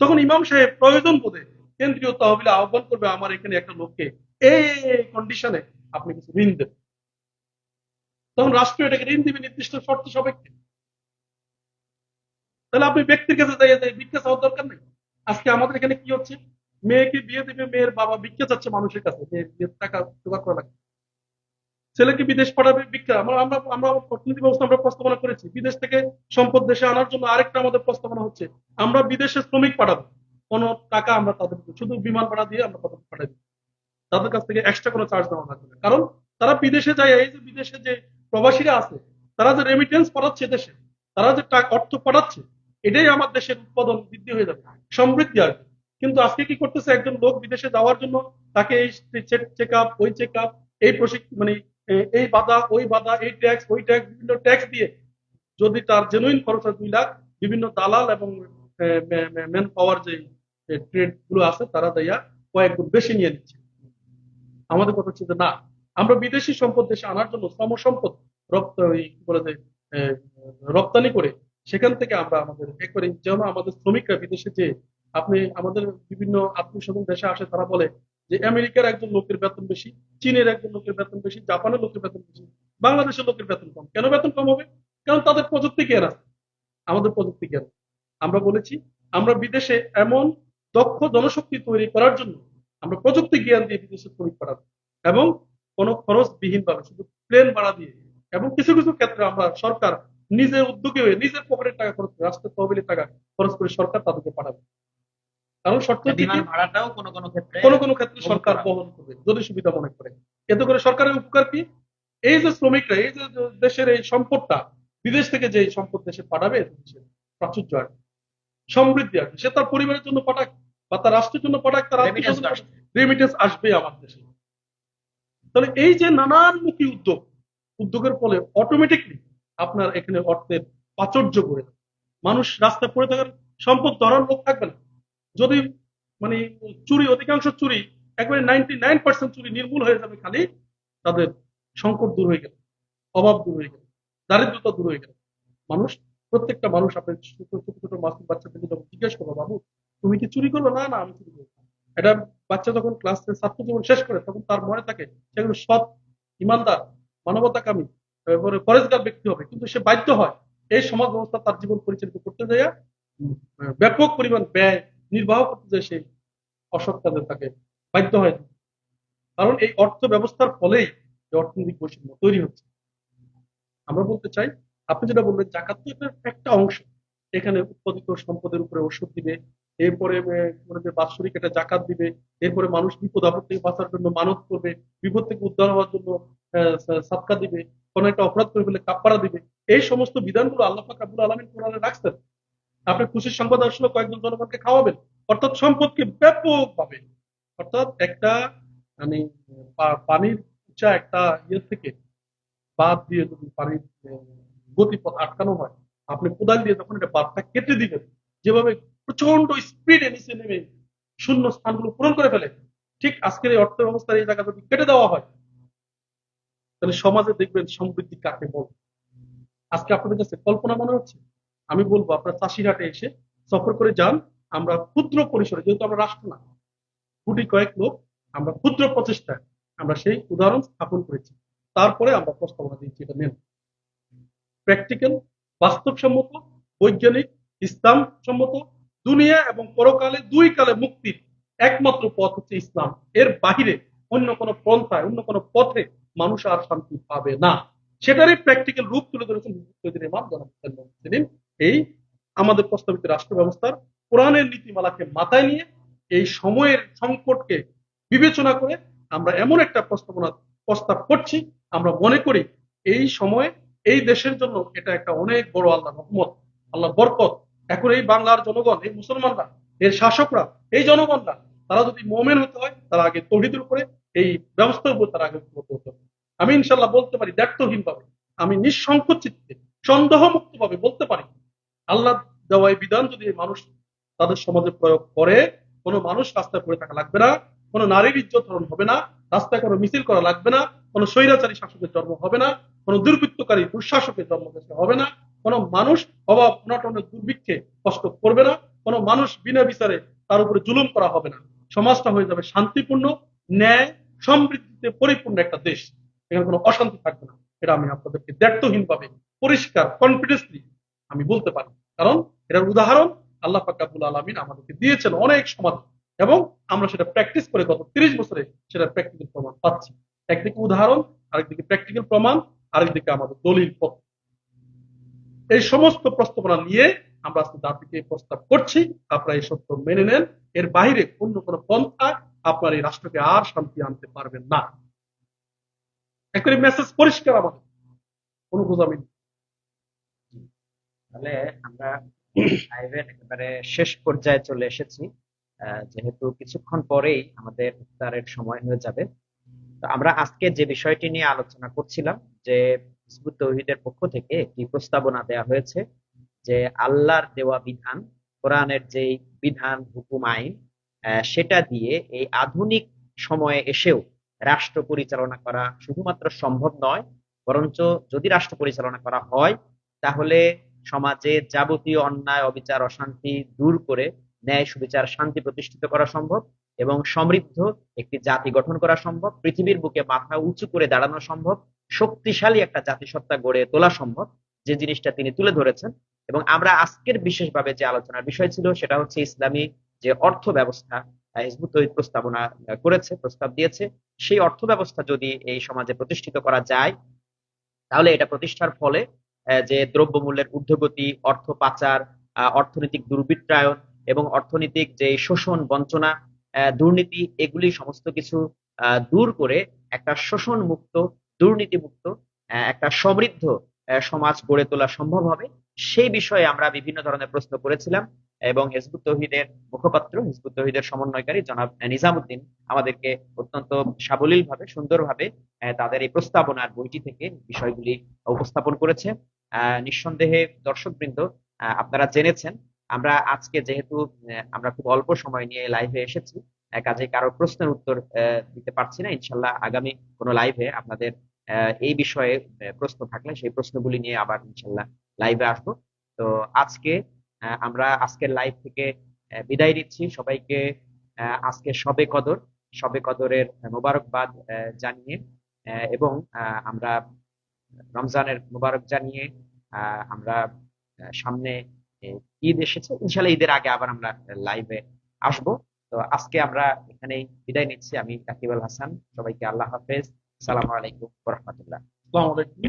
তখন ইমাম সাহেব প্রয়োজন বোধে কেন্দ্রীয় তহবিলে আহ্বান করবে, আমার এখানে একটা লোককে এই কন্ডিশনে আপনি কিছু ঋণ দেবেন। তখন রাষ্ট্র এটাকে ঋণ দিবে নির্দিষ্ট শর্ত সাপেক্ষে। তাহলে আপনি ব্যক্তির কাছে যাই ভিক্ষা চাওয়ার দরকার নেই। আজকে আমাদের এখানে কি হচ্ছে, মেয়েকে বিয়ে দিবে, মেয়ের বাবা ভিক্ষা চাচ্ছে মানুষের কাছে, যে বিয়ের টাকা জোগাড় করা লাগবে। ছেলেকে বিদেশ পাঠাবে ভিক্ষা। আমরা অর্থনীতি ব্যবস্থা আমরা প্রস্তাবনা করেছি, বিদেশ থেকে সম্পদ দেশে আনার জন্য আরেকটা আমাদের প্রস্তাবনা হচ্ছে, আমরা বিদেশে শ্রমিক পাঠাবো, কোনো টাকা আমরা তাদের শুধু বিমান ভাড়া দিয়ে আমরা তাদের পাঠাই দিই, তাদের কাছ থেকে এক্সট্রা কোনো চার্জ নেওয়া লাগবে না। কারণ তারা বিদেশে যায়, এই যে বিদেশে যে প্রবাসীরা আছে, তারা যে রেমিটেন্স পাঠাচ্ছে দেশে, তারা যে অর্থ পাঠাচ্ছে, এটাই আমার দেশের উৎপাদন বৃদ্ধি হয়ে যাবে, সমৃদ্ধি আসবে। কিন্তু আজকে কি করতেছে, একজন লোক বিদেশে যাওয়ার জন্য তাকে এই চেক আপ, ওই চেক আপ, এই প্রশিক্ষণ, মানে এই বাধা ওই বাধা, এই ট্যাক্স ওই ট্যাক্স, বিভিন্ন ট্যাক্স দিয়ে যদি তার জেনুইন খরচ হয় 2 লাখ, বিভিন্ন দালাল এবং ম্যান পাওয়ার যে ট্রেড গুলো আছে, তারা দাইয়া কয়েক গুণ বেশি নিয়ে নিচ্ছে। আমাদের কথা হচ্ছে যে না, আমরা বিদেশি সম্পদ দেশে আনার জন্য শ্রম সম্পদ বলে যে আহ, রপ্তানি করে সেখান থেকে আমরা আমাদের একবারে, যেন আমাদের শ্রমিকরা বিদেশে যে, আপনি আমাদের বিভিন্ন আত্মীয় স্বজন দেশে আসে, তারা বলে যে আমেরিকার একজন লোকের বেতন বেশি, চীনের একজন লোকের বেতন বেশি, জাপানের লোকের বেতন বেশি, বাংলাদেশের লোকের বেতন কম। কেন বেতন কম হবে? কারণ তাদের প্রযুক্তি জ্ঞান আছে, আমাদের প্রযুক্তি জ্ঞান। আমরা বলেছি আমরা বিদেশে এমন দক্ষ জনশক্তি তৈরি করার জন্য আমরা প্রযুক্তি জ্ঞান দিয়ে বিদেশে শ্রমিক পাঠাবো, এবং কোনো খরচ বিহীন ভাবে শুধু প্লেন ভাড়া দিয়ে, এবং কিছু কিছু ক্ষেত্রে আমরা সরকার নিজের উদ্যোগে হয়ে নিজের পকেটের টাকা খরচ করে, রাষ্ট্রের তহবিলের টাকা খরচ করে সরকার তাদেরকে পাঠাবে। কারণ শর্ত মানে হচ্ছে কি, বিমান ভাড়াটাও কোনো কোনো ক্ষেত্রে কোনো কোনো ক্ষেত্রে বহন সরকার করা হবে। বহন করবে যদি সুবিধা মনে করে। এতে করে সরকারের উপকার কি, এই যে শ্রমিকরা, এই যে দেশের এই সম্পদটা, বিদেশ থেকে যে সম্পদ দেশে পাঠাবে, দেশের প্রাচুর্য আসবে, সমৃদ্ধি আসবে, সে তার পরিবারের জন্য পাঠাক বা তার রাষ্ট্রের জন্য পাঠাক, তার আত্মীয় রেমিটেন্স স্বজন আসছে। রেমিটেন্স আসবে আমার দেশে। তাহলে এই যে নানানমুখী উদ্যোগের ফলে অটোমেটিকলি আপনার এখানে অর্থের প্রাচুর্য গড়ে যাবে। মানুষ রাস্তায় পড়ে থাকার, সম্পদ ধরার লোক থাকবে না। যদি মানে চুরি, অধিকাংশ চুরি, একবারে 99% চুরি নির্মূল হয়ে যাবে, খালি তাদের সংকট দূর হয়ে গেল, অভাব দূর হয়ে গেল, দারিদ্রতা দূর হয়ে গেল। মানুষ, প্রত্যেকটা মানুষ, আপনার ছোট ছোট ছোট মাসুম বাচ্চাদেরকে যখন জিজ্ঞেস করবো, বাবু তুমি কি চুরি করলো, না না আমি চুরি করবো না। এটা বাচ্চা যখন ক্লাস ছাত্র জীবন শেষ করে, তখন তার মনে থাকে সেগুলো সৎ, ইমানদার, মানবতাকামী, পরেশগার ব্যক্তি হবে, কিন্তু সে বাধ্য হয় এই সমাজ ব্যবস্থা তার জীবন পরিচালিত করতে যায় ব্যাপক পরিমাণ ব্যয় নির্বাহ করতে যায়, সেই অসৎ কাজে তাকে বাধ্য হয়। কারণ এই অর্থ ব্যবস্থার ফলেই যে অর্থনৈতিক বৈষম্য তৈরি হচ্ছে। আমরা বলতে চাই, আপনি যেটা বললেন জাকাত তো এটার একটা অংশ। এখানে উৎপাদিত সম্পদের উপরে ওষুধ দিবে, এরপরে মনে যে বাৎসরিক একটা জাকাত দিবে, এরপরে মানুষ বিপদ আপদ থেকে বাঁচার জন্য মানত করবে, বিপদ থেকে উদ্ধার হওয়ার জন্য সাদকা দিবে, কোন একটা অপরাধ করে ফেলে কাপ্পারা দিবে। এই সমস্ত বিধানগুলো আল্লাহ পাক রব্বুল আলামিন কোরআনে রাখছেন। আপনি খুশির সংবাদ আসলে কয়েকজন জনগণকে খাওয়াবেন, অর্থাৎ সম্পদকে ব্যাপকভাবে, অর্থাৎ একটা মানে পানির উঁচা একটা ইয়ে থেকে বাঁধ দিয়ে যদি পানির গতিপথ আটকানো হয়, আপনি কোদাল দিয়ে যখন এটা বাঁধটা কেটে দিবেন, যেভাবে প্রচন্ড স্পিডে নিচে নেমে শূন্য স্থানগুলো পূরণ করে ফেলে, ঠিক আজকের এই অর্থ ব্যবস্থার এই জায়গা যদি কেটে দেওয়া হয়, তাহলে সমাজে দেখবেন সমৃদ্ধি কাকে বলে। আজকে আপনাদের কাছে কল্পনা মনে হচ্ছে? আমি বলবো আপনার চাষিরহাটে এসে সফর করে যান। আমরা ক্ষুদ্র পরিসরে, যেহেতু আমরা রাষ্ট্র না, কোটি কয়েক লোক, আমরা ক্ষুদ্র প্রচেষ্টায় আমরা সেই উদাহরণ স্থাপন করেছি। তারপরে আমরা প্রস্তাবনা দিচ্ছি, এটা নেন। প্র্যাকটিক্যাল, বাস্তবসম্মত, বৈজ্ঞানিক, ইসলাম সম্মত, দুনিয়া এবং পরকালে দুই কালে মুক্তির একমাত্র পথ হচ্ছে ইসলাম। এর বাহিরে অন্য কোনো পন্থায়, অন্য কোনো পথে মানুষ আর শান্তি পাবে না। সেটারই প্র্যাকটিক্যাল রূপ তুলে ধরেছেন ইমাম জনাব সেলিম। এই আমাদের প্রস্তাবিত রাষ্ট্র ব্যবস্থার কোরআনের নীতিমালাকে মাথায় নিয়ে এই সময়ের সংকটকে বিবেচনা করে আমরা এমন একটা প্রস্তাব করছি। আমরা মনে করি এই সময় এই দেশের জন্য এটা একটা অনেক বড় আল্লাহ রহমত, আল্লাহ বরকত। এখন এই বাংলার জনগণ, এই মুসলমানরা, এর শাসকরা, এই জনগণরা, তারা যদি মোমেন হতে হয়, তারা আগে তৌহিদের উপরে, এই ব্যবস্থার উপর তারা আগে হতে হবে। আমি ইনশাল্লাহ বলতে পারি দ্ব্যর্থহীন ভাবে, আমি নিঃসংকোচ চিত্তে, সন্দেহ মুক্ত ভাবে বলতে পারি, আল্লাহ দেওয়া এই বিধান যদি মানুষ তাদের সমাজে প্রয়োগ করে, কোনো মানুষ রাস্তায় পড়ে থাকা লাগবে না, কোনো নারীর ইজ্জত হরণ হবে না, রাস্তায় কোনো মিছিল করা লাগবে না, কোনো স্বৈরাচারী শাসকের জন্ম হবে না, কোনো দুর্বৃত্তকারী দুঃশাসকের জন্ম দেশে হবে না, কোনো মানুষ অভাব অনটনের দুর্ভিক্ষে কষ্ট করবে না, কোনো মানুষ বিনা বিচারে তার উপরে জুলুম করা হবে না। সমাজটা হয়ে যাবে শান্তিপূর্ণ, ন্যায়, সমৃদ্ধিতে পরিপূর্ণ একটা দেশ। এখানে কোনো অশান্তি থাকবে না। এটা আমি আপনাদেরকে দ্ব্যর্থহীন ভাবে, পরিষ্কার কনফিডেন্সলি আমি বলতে পারি। কারণ এটার উদাহরণ আল্লাহ পাক রব্বুল আলামিন আমাদেরকে দিয়েছেন অনেক সমাজ, এবং আমরা সেটা প্র্যাকটিস করে গত 30 বছরে সেটা প্র্যাকটিক্যাল প্রমাণ পাচ্ছি। একদিকে উদাহরণ, আরেকদিকে প্র্যাকটিক্যাল প্রমাণ, আরেকদিকে আমাদের দলিল পত্র। এই সমস্ত প্রস্তাবনা নিয়ে আমরা আজকে জাতিকে প্রস্তাব করছি, আপনারা এই সত্য মেনে নেন। এর বাইরে অন্য কোনো পন্থা আপনার এই রাষ্ট্রকে আর শান্তি আনতে পারবেন না। একটা মেসেজ পরিষ্কার আমাদের, কোনো গোজামি নেই। তাহলে আমরা লাইভের একেবারে শেষ পর্যায়ে চলে এসেছি। যেহেতু কিছুক্ষণ পরেই আমাদের ইফতারের সময় হয়ে যাবে, তো আমরা আজকে যে বিষয়টি নিয়ে আলোচনা করছিলাম, যে হিজবুত তৌহিদের পক্ষ থেকে একটি প্রস্তাবনা দেওয়া হয়েছে যে আল্লাহর দেওয়া বিধান, কোরআনের যেই বিধান, হুকুম, আইন, সেটা দিয়ে এই আধুনিক সময়ে এসেও রাষ্ট্র পরিচালনা করা শুধুমাত্র সম্ভব নয়, বরঞ্চ যদি রাষ্ট্র পরিচালনা করা হয়, তাহলে সমাজে যাবতীয় অন্যায়, অবিচার, অশান্তি দূর করে ন্যায়, সুবিচার, শান্তি প্রতিষ্ঠিত করা সম্ভব, এবং সমৃদ্ধ একটি জাতি গঠন করা সম্ভব, পৃথিবীর বুকে মাথা উঁচু করে দাঁড়ানো সম্ভব, শক্তিশালী একটা জাতিসত্তা গড়ে তোলা সম্ভব, যে জিনিসটা তিনি তুলে ধরেছেন। এবং আমরা আজকের বিশেষভাবে যে আলোচনার বিষয় ছিল সেটা হচ্ছে ইসলামী যে অর্থ ব্যবস্থা হিজবুত তৌহিদ প্রস্তাবনা করেছে, প্রস্তাব দিয়েছে, সেই অর্থ ব্যবস্থা যদি এই সমাজে প্রতিষ্ঠিত করা যায়, তাহলে এটা প্রতিষ্ঠার ফলে যে দ্রব্যমূল্যের ঊর্ধ্বগতি, অর্থ পাচার, অর্থনৈতিক দুর্বৃত্তায়ন এবং অর্থনৈতিক যে শোষণ, বঞ্চনা, দুর্নীতি, এগুলি সমস্ত কিছু দূর করে একটা শোষণ মুক্ত, দুর্নীতি মুক্ত, একটা সমৃদ্ধ সমাজ গড়ে তোলা সম্ভব হবে। সেই বিষয়ে আমরা বিভিন্ন ধরনের প্রশ্ন করেছিলাম, এবং হিজবুত তৌহিদের মুখপাত্র, হিজবুত তৌহিদের সমন্বয়কারী জনাব নিজামুদ্দিন আমাদেরকে অত্যন্ত সাবলীল ভাবে, সুন্দরভাবে তাদের এই প্রস্তাবনার বইটি থেকে বিষয়গুলি উপস্থাপন করেছে। নিঃসন্দেহে দর্শকবৃন্দ, আপনারা জেনেছেন আমরা আজকে যেহেতু আমরা খুব অল্প সময় নিয়ে লাইভে এসেছি, কাজে কারো প্রশ্নের উত্তর দিতে পারছি না। ইনশাল্লাহ আগামী কোনো লাইভে আপনাদের এই বিষয়ে প্রশ্ন থাকলে সেই প্রশ্নগুলি নিয়ে আবার ইনশাল্লাহ লাইভে আসবো। তো আজকে আমরা আজকের লাইভ থেকে বিদায় নিচ্ছি সবাইকে। আজকে শবে কদর, শবে কদরের মোবারকবাদ জানিয়ে, এবং আমরা রমজানের মুবারক জানিয়ে আমরা সামনে ঈদ এসেছে, ইনশাল্লাহ ঈদের আগে আবার আমরা লাইভে আসবো। তো আজকে আমরা এখানেই বিদায় নিচ্ছি। আমি রাকিব আল হাসান, সবাইকে আল্লাহ হাফেজ, সালামু আলাইকুম ওয়া রাহমাতুল্লাহ। আসসালামু আলাইকুম।